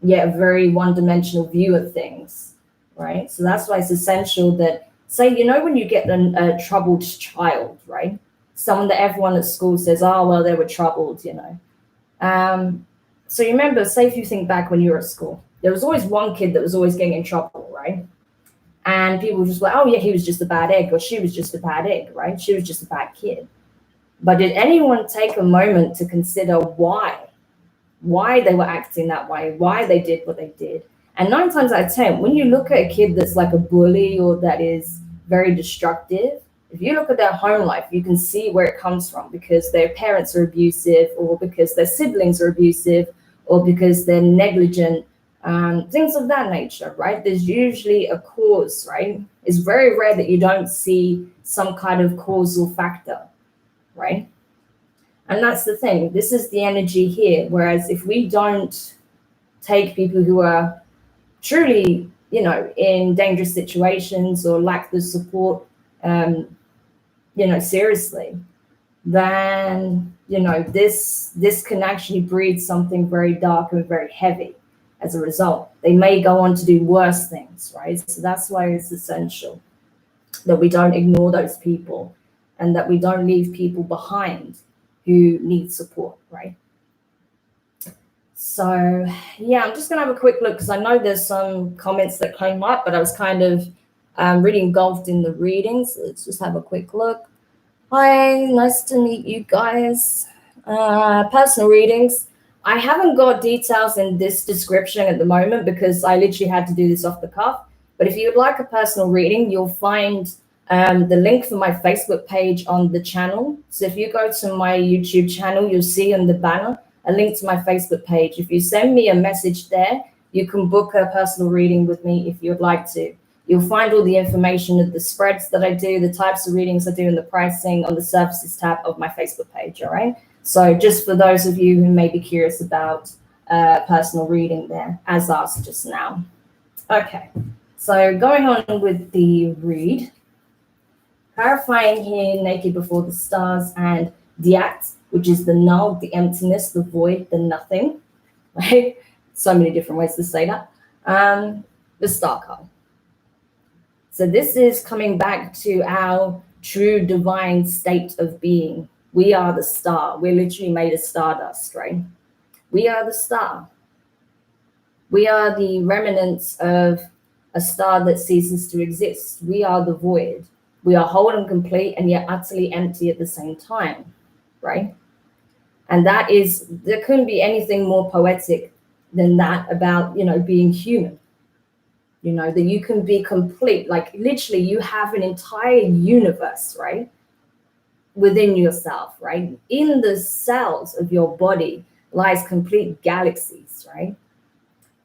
very one-dimensional view of things, right? So that's why it's essential that, say, when you get a troubled child, right? Someone that everyone at school says, oh, well, they were troubled, So you remember, say if you think back when you were at school, there was always one kid that was always getting in trouble, right? And people were just like, oh, yeah, he was just a bad egg, or she was just a bad egg, right? She was just a bad kid. But did anyone take a moment to consider why they were acting that way, why they did what they did? And 9 times out of 10, when you look at a kid that's like a bully or that is very destructive, if you look at their home life, you can see where it comes from, because their parents are abusive, or because their siblings are abusive, or because they're negligent, things of that nature, right? There's usually a cause, right? It's very rare that you don't see some kind of causal factor, right? And that's the thing. This is the energy here. Whereas if we don't take people who are truly, in dangerous situations or lack the support, seriously, then, this can actually breed something very dark and very heavy as a result. They may go on to do worse things, right? So that's why it's essential that we don't ignore those people and that we don't leave people behind who need support, right? So, yeah, I'm just going to have a quick look because I know there's some comments that came up, but I was kind of really engulfed in the readings. So let's just have a quick look. Hi, nice to meet you guys. Personal readings. I haven't got details in this description at the moment because I literally had to do this off the cuff. But if you would like a personal reading, you'll find the link for my Facebook page on the channel. So if you go to my YouTube channel, you'll see on the banner a link to my Facebook page. If you send me a message there, you can book a personal reading with me if you'd like to. You'll find all the information of the spreads that I do, the types of readings I do, and the pricing on the services tab of my Facebook page, all right? So just for those of you who may be curious about personal reading there, as asked just now. Okay, so going on with the read. Clarifying here, naked before the stars, and diat, which is the null, the emptiness, the void, the nothing, right? So many different ways to say that. The star card. So this is coming back to our true divine state of being. We are the star. We're literally made of stardust, right? We are the star. We are the remnants of a star that ceases to exist. We are the void. We are whole and complete and yet utterly empty at the same time, right? And that is, there couldn't be anything more poetic than that about, being human. That you can be complete, like literally you have an entire universe, right? Within yourself, right? In the cells of your body lies complete galaxies, right?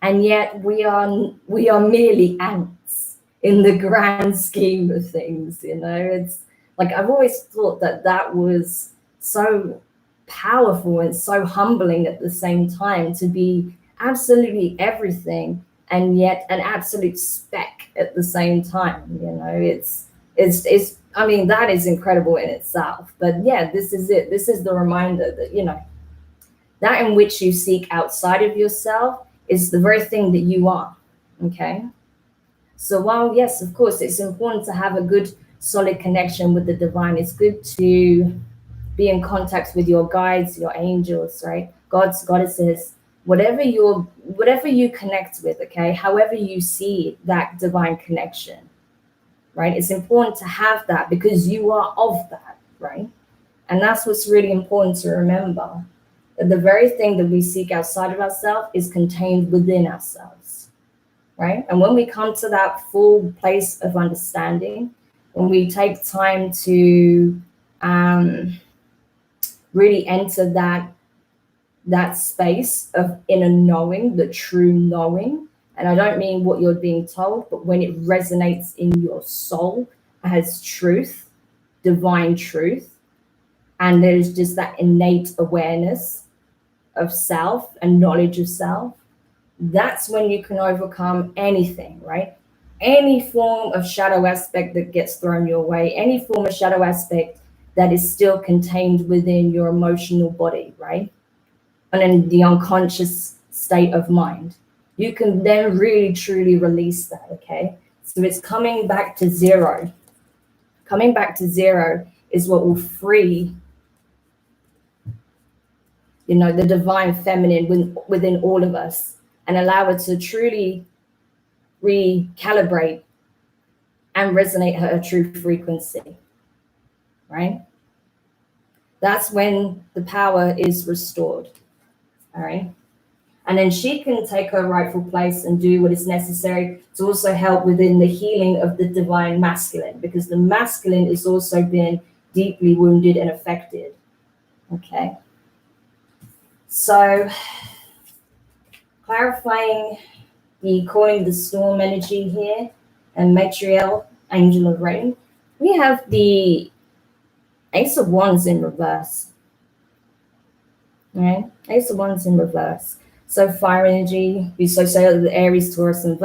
And yet we are merely ants in the grand scheme of things, It's like, I've always thought that was so powerful and so humbling at the same time, to be absolutely everything and yet an absolute speck at the same time. It's I mean, that is incredible in itself. But yeah, this is it. This is the reminder that, that in which you seek outside of yourself is the very thing that you are. Okay. So while, yes, of course, it's important to have a good, solid connection with the divine, it's good to be in contact with your guides, your angels, right? Gods, goddesses, whatever you connect with, okay, however you see that divine connection, right? It's important to have that because you are of that, right? And that's what's really important to remember. That the very thing that we seek outside of ourselves is contained within ourselves, right? And when we come to that full place of understanding, when we take time to really enter that space of inner knowing, the true knowing. And I don't mean what you're being told, but when it resonates in your soul as truth, divine truth, and there's just that innate awareness of self and knowledge of self, that's when you can overcome anything, right? Any form of shadow aspect that gets thrown your way, any form of shadow aspect that is still contained within your emotional body, right? And in the unconscious state of mind. You can then really truly release that, okay? So it's coming back to zero. Coming back to zero is what will free, the divine feminine within all of us and allow her to truly recalibrate and resonate her true frequency, right? That's when the power is restored, all right? And then she can take her rightful place and do what is necessary to also help within the healing of the divine masculine, because the masculine is also being deeply wounded and affected. Okay. So clarifying the calling the storm energy here and matriarch angel of rain, we have the Ace of Wands in reverse. Right? Ace of Wands in reverse. So fire energy, we associate the Aries, Taurus, and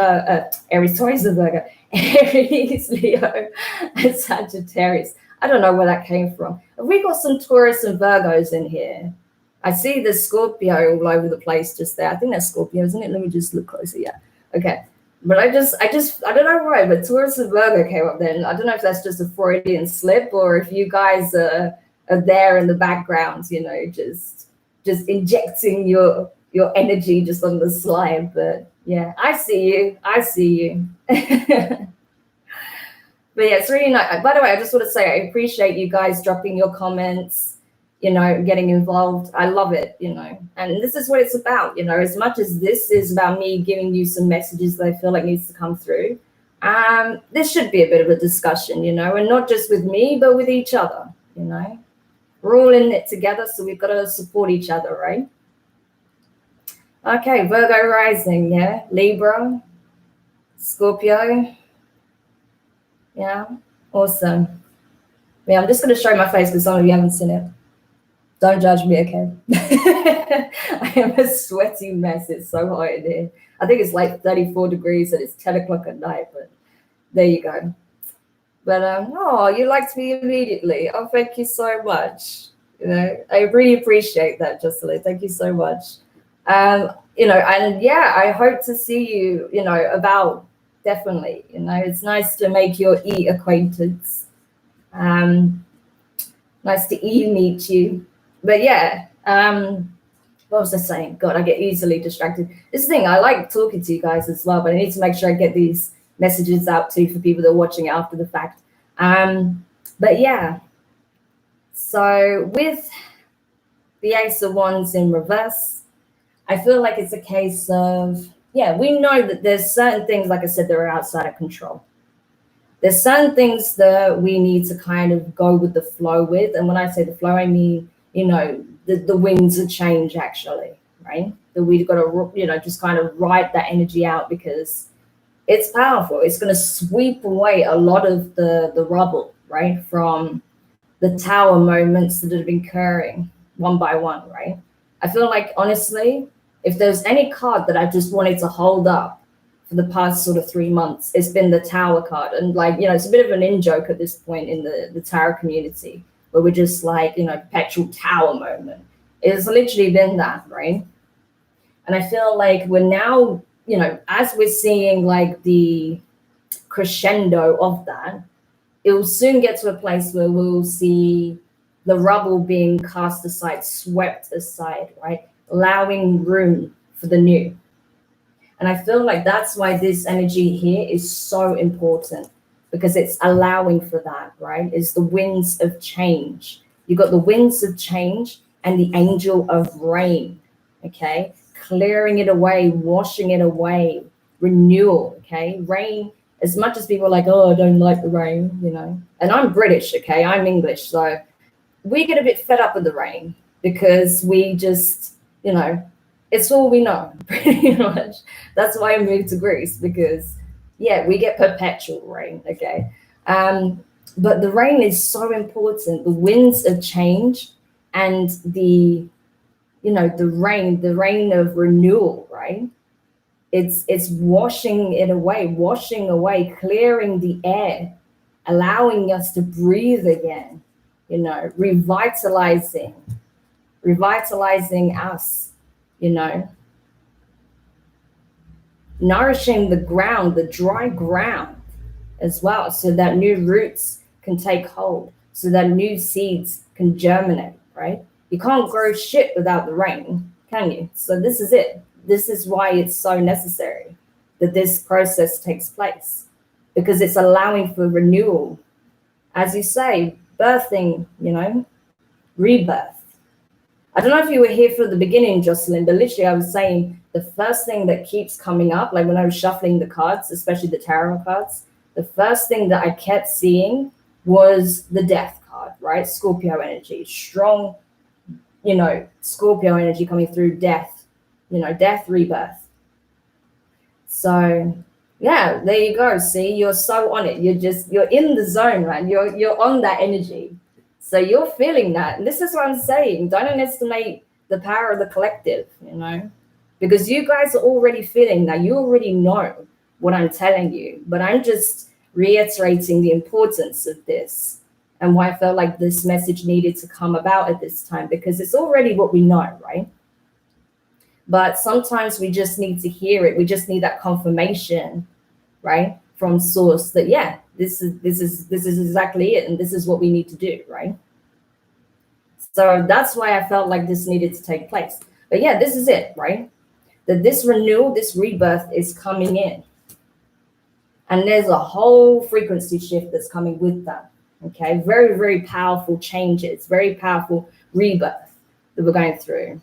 Aries, Taurus, and Virgo, Aries, Leo, and Sagittarius. I don't know where that came from. Have we got some Taurus and Virgos in here? I see the Scorpio all over the place just there. I think that's Scorpio, isn't it? Let me just look closer. Yeah. Okay. But I don't know why, but Taurus and Virgo came up then. I don't know if that's just a Freudian slip or if you guys are there in the background, just injecting your energy just on the slide. But yeah, I see you. But yeah, it's really nice. By the way, I just want to say I appreciate you guys dropping your comments, getting involved. I love it, and this is what it's about, as much as this is about me giving you some messages that I feel like needs to come through. This should be a bit of a discussion, and not just with me, but with each other, We're all in it together, so we've got to support each other, right? Okay, Virgo rising, yeah. Libra, Scorpio. Yeah, awesome. Yeah, I'm just going to show my face because some of you haven't seen it. Don't judge me, okay? I am a sweaty mess. It's so hot in here. I think it's like 34 degrees and it's 10 o'clock at night, but there you go. But you liked me immediately. Oh, thank you so much. I really appreciate that, Jocelyn. Thank you so much. And yeah, I hope to see you, about definitely. It's nice to make your acquaintance. Nice to meet you. But yeah, what was I saying? God, I get easily distracted. This thing, I like talking to you guys as well, but I need to make sure I get these messages out too for people that are watching after the fact. But yeah, so with the Ace of Wands in reverse, I feel like it's a case of, we know that there's certain things, like I said, that are outside of control. There's certain things that we need to kind of go with the flow with. And when I say the flow, I mean, the winds of change, actually, right? That we've got to, just kind of ride that energy out because it's powerful. It's going to sweep away a lot of the rubble, right? From the tower moments that have been occurring one by one, right? I feel like, honestly, if there's any card that I just wanted to hold up for the past sort of 3 months, it's been the tower card. And it's a bit of an in-joke at this point in the tarot community, where we're just like, perpetual tower moment. It's literally been that, right? And I feel like we're now, as we're seeing like the crescendo of that, it will soon get to a place where we'll see the rubble being cast aside, swept aside, right? Allowing room for the new. And I feel like that's why this energy here is so important, because it's allowing for that, right? It's the winds of change. You got the winds of change and the angel of rain, okay? Clearing it away, washing it away, renewal, okay? Rain, as much as people are like, oh, I don't like the rain, you know, and I'm British, okay? I'm English, so we get a bit fed up with the rain because we just, you know, it's all we know, pretty much. That's why I moved to Greece, because, yeah, we get perpetual rain, okay? But the rain is so important. The winds of change and the, you know, the rain of renewal, right? It's washing it away, washing away, clearing the air, allowing us to breathe again, you know, revitalizing us, you know, nourishing the ground, the dry ground as well, so that new roots can take hold, so that new seeds can germinate, right? You can't grow shit without the rain, can you? So this is it. This is why it's so necessary that this process takes place, because it's allowing for renewal. As you say, birthing, you know, rebirth. I don't know if you were here for the beginning, Jocelyn, but literally I was saying the first thing that keeps coming up, like when I was shuffling the cards, especially the tarot cards, the first thing that I kept seeing was the death card, right? Scorpio energy, strong, you know, Scorpio energy coming through, death, you know, death, rebirth. So yeah, there you go. See, you're so on it. You're in the zone, man. You're on that energy. So you're feeling that. And this is what I'm saying. Don't underestimate the power of the collective, you know, because you guys are already feeling that. You already know what I'm telling you, but I'm just reiterating the importance of this and why I felt like this message needed to come about at this time, because it's already what we know, right? But sometimes we just need to hear it. We just need that confirmation, right, from source that, yeah, this is exactly it, and this is what we need to do, right? So that's why I felt like this needed to take place. But yeah, this is it, right? That this renewal, this rebirth is coming in. And there's a whole frequency shift that's coming with that, okay? Very, very powerful changes, very powerful rebirth that we're going through.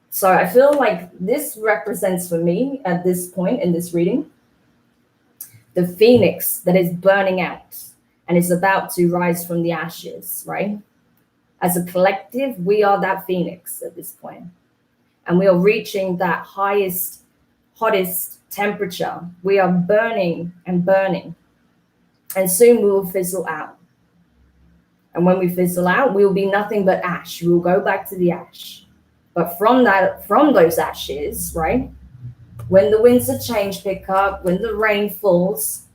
So I feel like this represents for me at this point in this reading, the phoenix that is burning out and is about to rise from the ashes, right? As a collective, we are that phoenix at this point. And we are reaching that highest, hottest temperature. We are burning and burning. And soon we will fizzle out. And when we fizzle out, we will be nothing but ash. We will go back to the ash. But from those ashes, right? When the winds of change pick up, when the rain falls,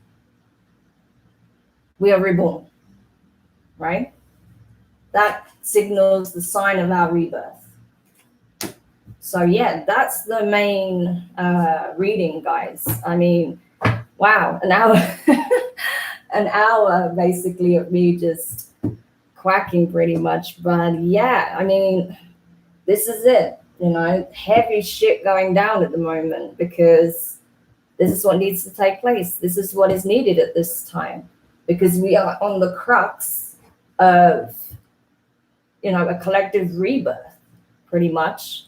we are reborn, right? That signals the sign of our rebirth. So yeah, that's the main reading, guys. I mean, wow, an hour, an hour basically of me just quacking pretty much. But yeah, I mean, this is it. You know, heavy shit going down at the moment, because this is what needs to take place. This is what is needed at this time, because we are on the crux of, you know, a collective rebirth, pretty much.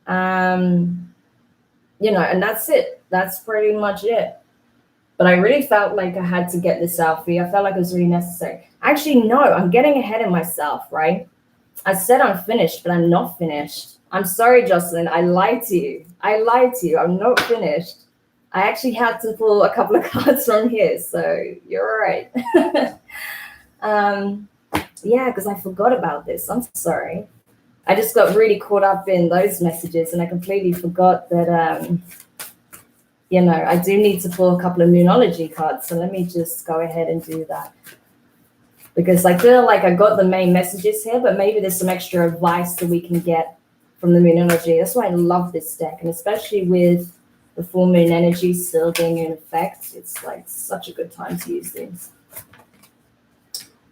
You know, and that's it. That's pretty much it. But I really felt like I had to get this out for you. I felt like it was really necessary. Actually, no, I'm getting ahead of myself, right? I said I'm finished, but I'm not finished. I'm sorry, Jocelyn. I lied to you. I'm not finished. I actually had to pull a couple of cards from here, so you're all right. Yeah, because I forgot about this. I'm sorry. I just got really caught up in those messages, and I completely forgot that, you know, I do need to pull a couple of Moonology cards. So let me just go ahead and do that, because I feel like I got the main messages here, but maybe there's some extra advice that we can get from the Moonology. That's why I love this deck, and especially with the full moon energy still being in effect, it's like such a good time to use these.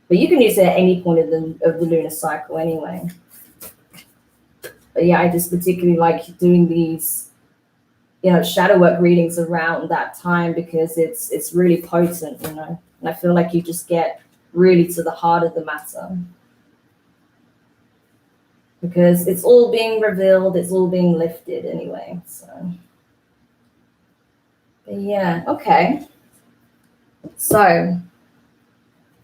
But you can use it at any point of the lunar cycle anyway. But yeah, I just particularly like doing these, shadow work readings around that time because it's really potent, and I feel like you just get really to the heart of the matter. Because it's all being revealed, it's all being lifted anyway. So, but yeah, okay. So,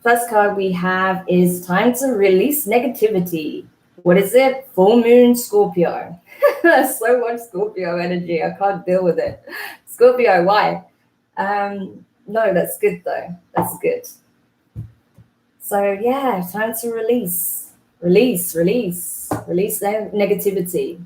first card we have is time to release negativity. What is it? Full moon Scorpio. So much Scorpio energy. I can't deal with it. Scorpio, why? No, that's good though. That's good. So yeah, time to release that negativity,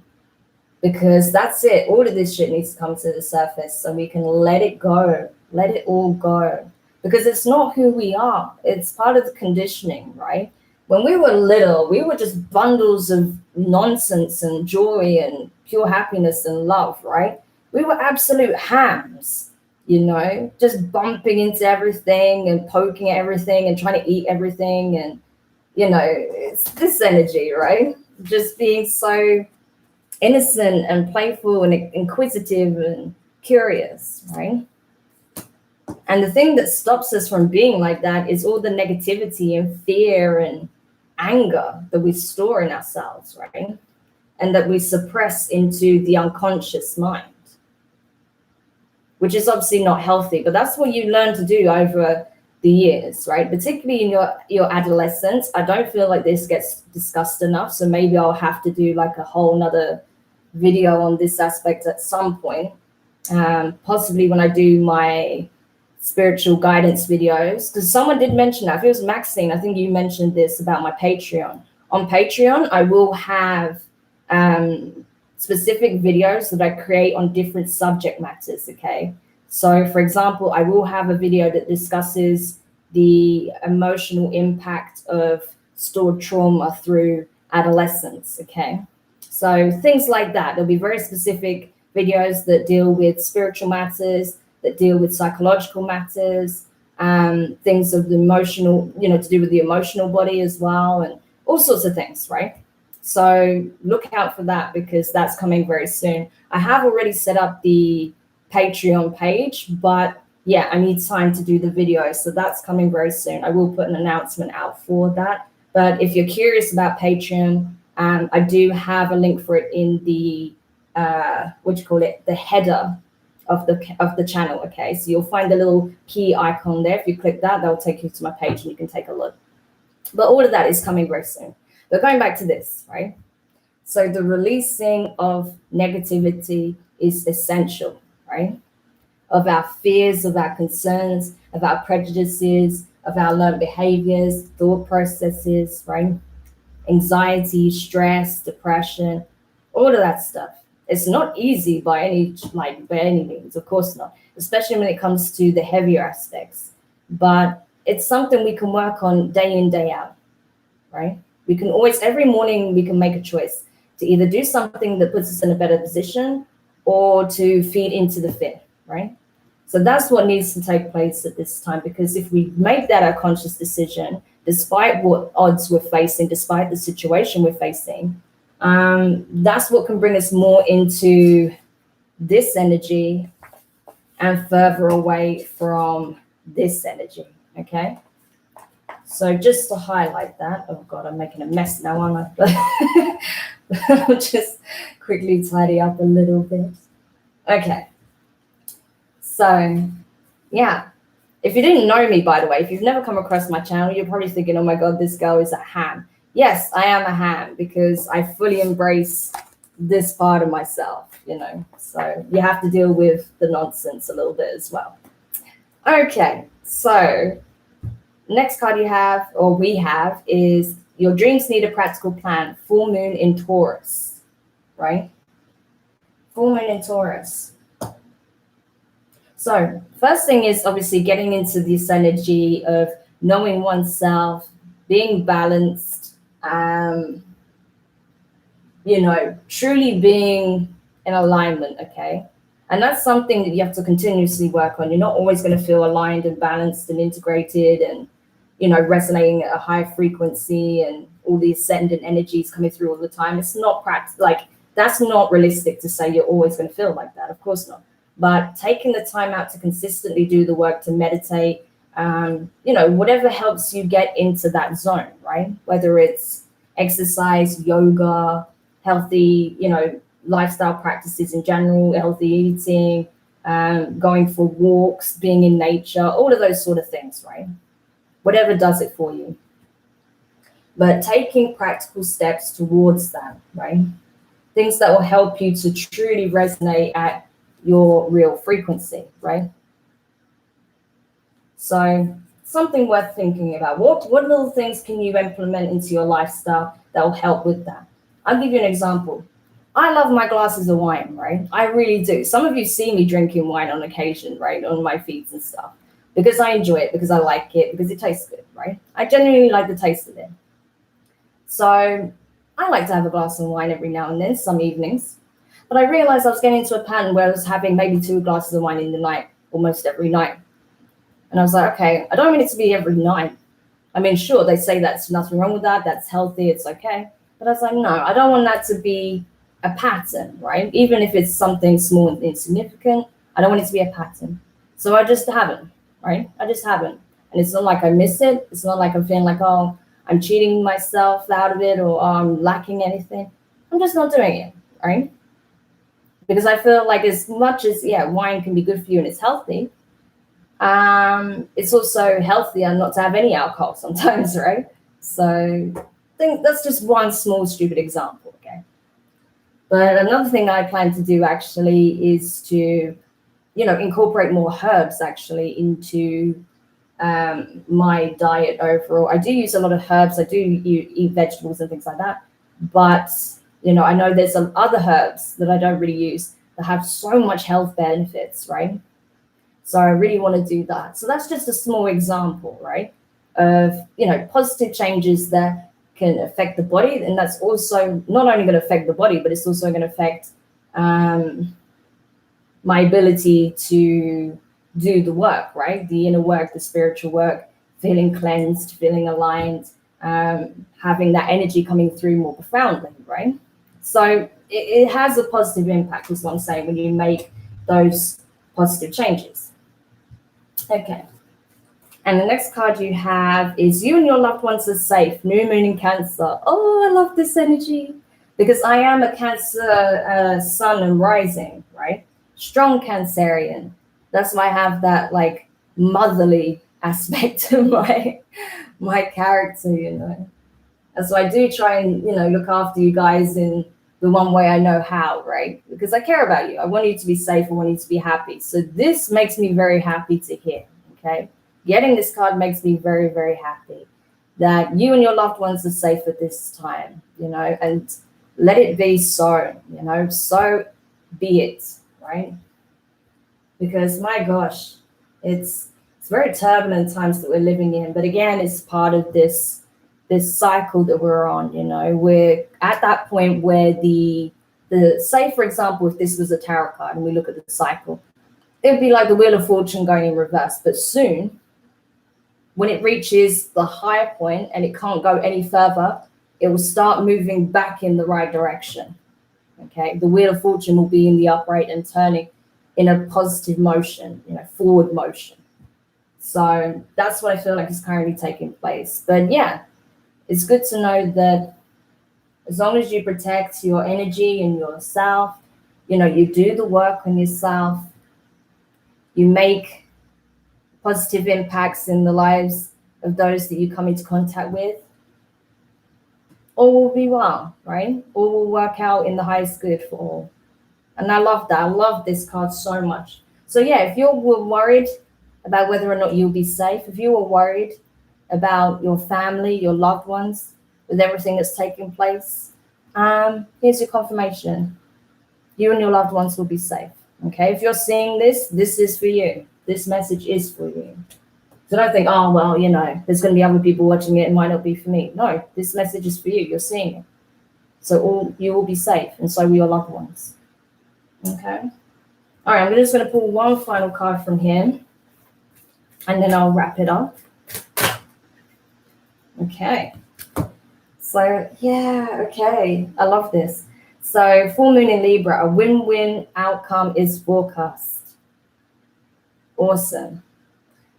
because that's it. All of this shit needs to come to the surface so we can let it go, let it all go, because it's not who we are. It's part of the conditioning, right? When we were little, we were just bundles of nonsense and joy and pure happiness and love, right? We were absolute hams, just bumping into everything and poking at everything and trying to eat everything. And it's this energy, right? Just being so innocent and playful and inquisitive and curious, right? And the thing that stops us from being like that is all the negativity and fear and anger that we store in ourselves, right? And that we suppress into the unconscious mind, which is obviously not healthy, but that's what you learn to do over the years, right? Particularly in your adolescence. I don't feel like this gets discussed enough, so maybe I'll have to do like a whole nother video on this aspect at some point, possibly when I do my spiritual guidance videos, because someone did mention that. If it was Maxine, I think you mentioned this about my Patreon. On Patreon, I will have specific videos that I create on different subject matters, okay? So, for example, I will have a video that discusses the emotional impact of stored trauma through adolescence, okay? So things like that. There'll be very specific videos that deal with spiritual matters, that deal with psychological matters, things of the emotional, to do with the emotional body as well, and all sorts of things, right? So look out for that, because that's coming very soon. I have already set up the Patreon page, but yeah, I need time to do the video. So that's coming very soon. I will put an announcement out for that. But if you're curious about Patreon, I do have a link for it in the, the header of the channel, okay? So you'll find the little key icon there. If you click that, that'll take you to my page and you can take a look. But all of that is coming very soon. But going back to this, right? So the releasing of negativity is essential, right? Of our fears, of our concerns, of our prejudices, of our learned behaviors, thought processes, right? Anxiety, stress, depression, all of that stuff. It's not easy by any means, of course not, especially when it comes to the heavier aspects. But it's something we can work on day in, day out, right? We can always, every morning, we can make a choice to either do something that puts us in a better position or to feed into the fear, right? So that's what needs to take place at this time, because if we make that our conscious decision, despite what odds we're facing, despite the situation we're facing, that's what can bring us more into this energy and further away from this energy, okay? So just to highlight that, oh God, I'm making a mess now, aren't I? I'll just quickly tidy up a little bit. Okay. So, yeah. If you didn't know me, by the way, if you've never come across my channel, you're probably thinking, oh my God, this girl is a ham. Yes, I am a ham, because I fully embrace this part of myself, So you have to deal with the nonsense a little bit as well. Okay, so next card we have is your dreams need a practical plan. Full moon in Taurus, right? Full moon in Taurus. So first thing is obviously getting into this energy of knowing oneself, being balanced, truly being in alignment, okay? And that's something that you have to continuously work on. You're not always going to feel aligned and balanced and integrated and, resonating at a high frequency and all these ascendant energies coming through all the time. It's not that's not realistic to say you're always going to feel like that. Of course not. But taking the time out to consistently do the work, to meditate, whatever helps you get into that zone, right? Whether it's exercise, yoga, healthy, lifestyle practices in general, healthy eating, going for walks, being in nature, all of those sort of things, right? Whatever does it for you. But taking practical steps towards that, right? Things that will help you to truly resonate at your real frequency, right? So something worth thinking about. What little things can you implement into your lifestyle that will help with that? I'll give you an example. I love my glasses of wine, right? I really do. Some of you see me drinking wine on occasion, right? On my feeds and stuff. Because I enjoy it, because I like it, because it tastes good, right? I genuinely like the taste of it. So I like to have a glass of wine every now and then, some evenings. But I realized I was getting into a pattern where I was having maybe 2 glasses of wine in the night, almost every night. And I was like, okay, I don't want it to be every night. I mean, sure, they say that's nothing wrong with that. That's healthy. It's okay. But I was like, no, I don't want that to be a pattern, right? Even if it's something small and insignificant, I don't want it to be a pattern. So I just haven't, right? I just haven't. And it's not like I miss it. It's not like I'm feeling like, oh, I'm cheating myself out of it or I'm lacking anything. I'm just not doing it, right? Because I feel like as much as, wine can be good for you and it's healthy, it's also healthier not to have any alcohol sometimes, right? So I think that's just one small stupid example, okay? But another thing I plan to do actually is to, incorporate more herbs actually into my diet overall. I do use a lot of herbs. I do eat vegetables and things like that. But, I know there's some other herbs that I don't really use that have so much health benefits, right? So I really want to do that. So that's just a small example, right, of, positive changes that can affect the body. And that's also not only going to affect the body, but it's also going to affect my ability to do the work, right? The inner work, the spiritual work, feeling cleansed, feeling aligned, having that energy coming through more profoundly, right? So it has a positive impact, is what I'm saying, when you make those positive changes. Okay. And the next card you have is you and your loved ones are safe. New moon in Cancer. Oh, I love this energy because I am a Cancer sun and rising, right? Strong Cancerian. That's why I have that like motherly aspect to my character, And so I do try and, look after you guys in the one way I know how, right? Because I care about you. I want you to be safe. I want you to be happy. So this makes me very happy to hear, okay? Getting this card makes me very, very happy that you and your loved ones are safe at this time, and let it be so, so be it, right? Because my gosh, it's very turbulent times that we're living in. But again, it's part of this cycle that we're on, we're at that point where the say, for example, if this was a tarot card and we look at the cycle, it would be like the Wheel of Fortune going in reverse. But soon, when it reaches the higher point and it can't go any further, it will start moving back in the right direction. Okay, the Wheel of Fortune will be in the upright and turning in a positive motion, forward motion. So that's what I feel like is currently taking place. But yeah, it's good to know that as long as you protect your energy and yourself, you do the work on yourself, you make positive impacts in the lives of those that you come into contact with, all will be well, right? All will work out in the highest good for all. And I love that. I love this card so much. So yeah, if you were worried about whether or not you'll be safe, if you were worried about your family, your loved ones, with everything that's taking place, here's your confirmation. You and your loved ones will be safe. Okay, if you're seeing this is for you. This message is for you. So don't think, oh, well, there's going to be other people watching it. It might not be for me. No, this message is for you. You're seeing it. So you will be safe, and so will your loved ones. Okay. All right, I'm just going to pull one final card from here, and then I'll wrap it up. Okay. So, yeah, okay. I love this. So, full moon in Libra, a win-win outcome is forecast. Awesome.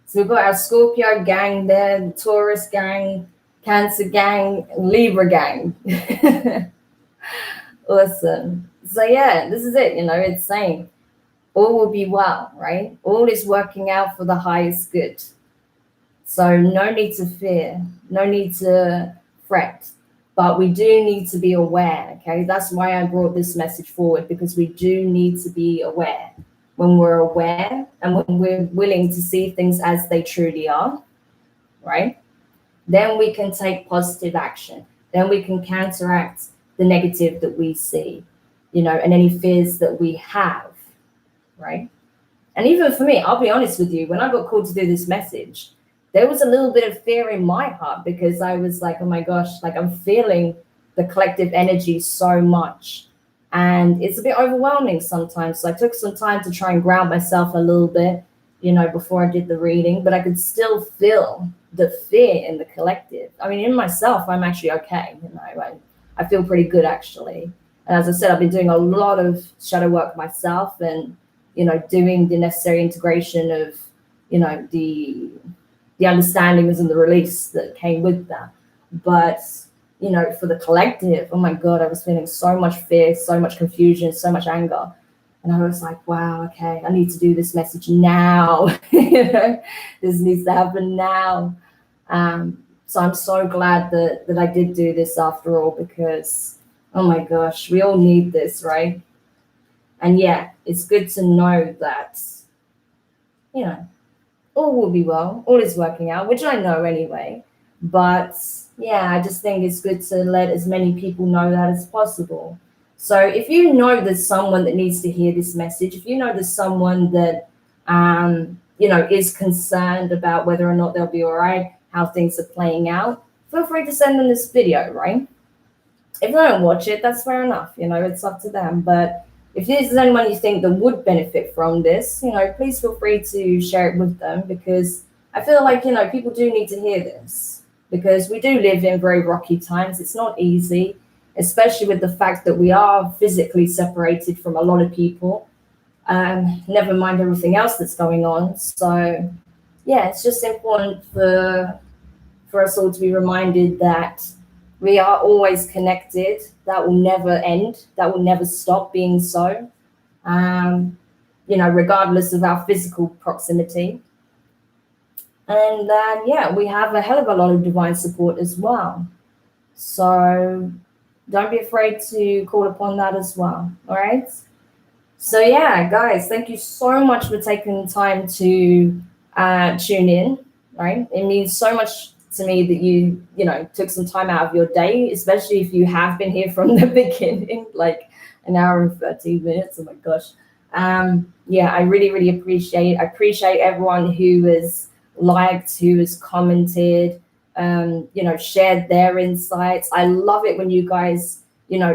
So we've got our Scorpio gang there, the Taurus gang, Cancer gang, Libra gang. Awesome. So yeah, this is it. It's saying all will be well, right? All is working out for the highest good. So no need to fear, no need to fret, but we do need to be aware, okay? That's why I brought this message forward, because we do need to be aware. When we're aware and when we're willing to see things as they truly are, right? Then we can take positive action. Then we can counteract the negative that we see, and any fears that we have, right? And even for me, I'll be honest with you, when I got called to do this message, there was a little bit of fear in my heart, because I was like, oh my gosh, like I'm feeling the collective energy so much. And it's a bit overwhelming sometimes. So I took some time to try and ground myself a little bit, before I did the reading, but I could still feel the fear in the collective. I mean, in myself, I'm actually okay. I feel pretty good, actually. And as I said, I've been doing a lot of shadow work myself, and doing the necessary integration of, the understandings and the release that came with that. But, for the collective, oh my God, I was feeling so much fear, so much confusion, so much anger. And I was like, wow, okay, I need to do this message now. This needs to happen now. So I'm so glad that I did do this after all, because, oh my gosh, we all need this, right? And yeah, it's good to know that, all will be well, all is working out, which I know anyway. But yeah, I just think it's good to let as many people know that as possible. So if you know there's someone that needs to hear this message, if you know there's someone that, is concerned about whether or not they'll be all right, how things are playing out, feel free to send them this video, right? If they don't watch it, that's fair enough. It's up to them. But if there's anyone you think that would benefit from this, please feel free to share it with them, because I feel like, people do need to hear this, because we do live in very rocky times. It's not easy, especially with the fact that we are physically separated from a lot of people, never mind everything else that's going on. So yeah, it's just important for us all to be reminded that we are always connected. That will never end. That will never stop being so, regardless of our physical proximity. And then, yeah, we have a hell of a lot of divine support as well. So don't be afraid to call upon that as well. All right. So yeah, guys, thank you so much for taking the time to tune in. Right. It means so much to me that you took some time out of your day, especially if you have been here from the beginning, like an hour and 13 minutes. Oh my gosh. Yeah, I really, really appreciate everyone who has liked, who has commented, shared their insights. I love it when you guys,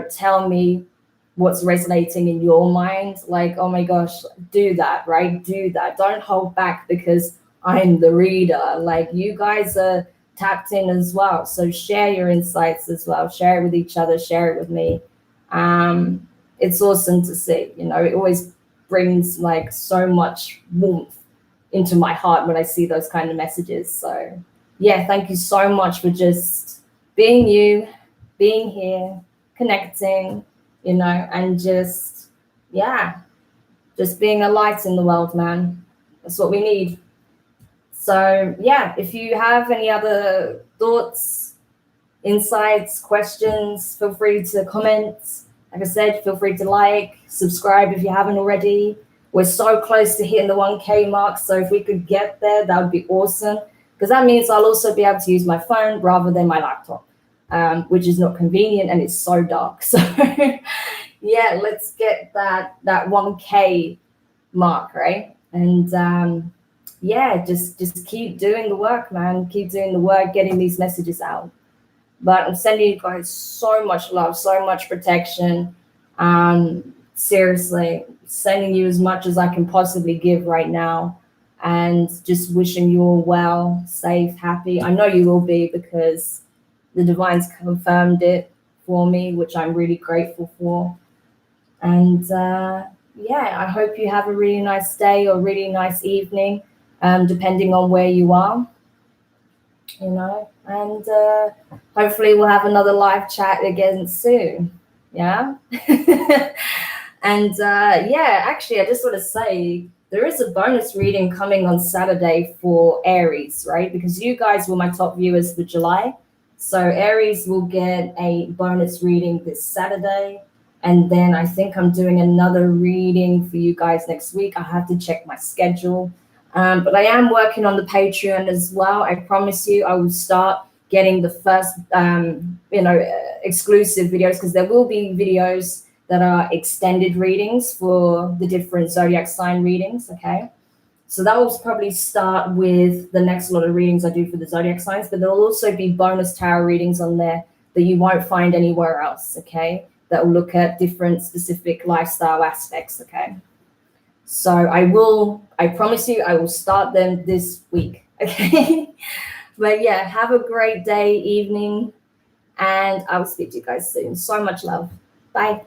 tell me what's resonating in your mind. Like, oh my gosh, do that, right? Do that. Don't hold back, because I'm the reader. Like, you guys are tapped in as well. So share your insights as well. Share it with each other. Share it with me. It's awesome to see. It always brings like so much warmth into my heart when I see those kind of messages. So yeah, thank you so much for just being you, being here, connecting, and just, yeah, just being a light in the world, man. That's what we need. So yeah, if you have any other thoughts, insights, questions, feel free to comment. Like I said, feel free to subscribe if you haven't already. We're so close to hitting the 1K mark. So if we could get there, that would be awesome, because that means I'll also be able to use my phone rather than my laptop, which is not convenient, and it's so dark. So yeah, let's get that 1K mark, right? And yeah, just keep doing the work, man. Keep doing the work, getting these messages out. But I'm sending you guys so much love, so much protection. Seriously, sending you as much as I can possibly give right now, and just wishing you all well, safe, happy. I know you will be, because the divine's confirmed it for me, which I'm really grateful for. And yeah, I hope you have a really nice day or really nice evening, depending on where you are, you know. And hopefully we'll have another live chat again soon. Yeah. And yeah, actually, I just want to say there is a bonus reading coming on Saturday for Aries, right? Because you guys were my top viewers for July. So Aries will get a bonus reading this Saturday. And then I think I'm doing another reading for you guys next week. I have to check my schedule. But I am working on the Patreon as well. I promise you, I will start getting the first, exclusive videos, because there will be videos that are extended readings for the different zodiac sign readings. Okay. So that will probably start with the next lot of readings I do for the zodiac signs, but there will also be bonus tarot readings on there that you won't find anywhere else. Okay. That will look at different specific lifestyle aspects. Okay. So I promise you, I will start them this week. Okay. But yeah, have a great day, evening, and I will speak to you guys soon. So much love. Bye.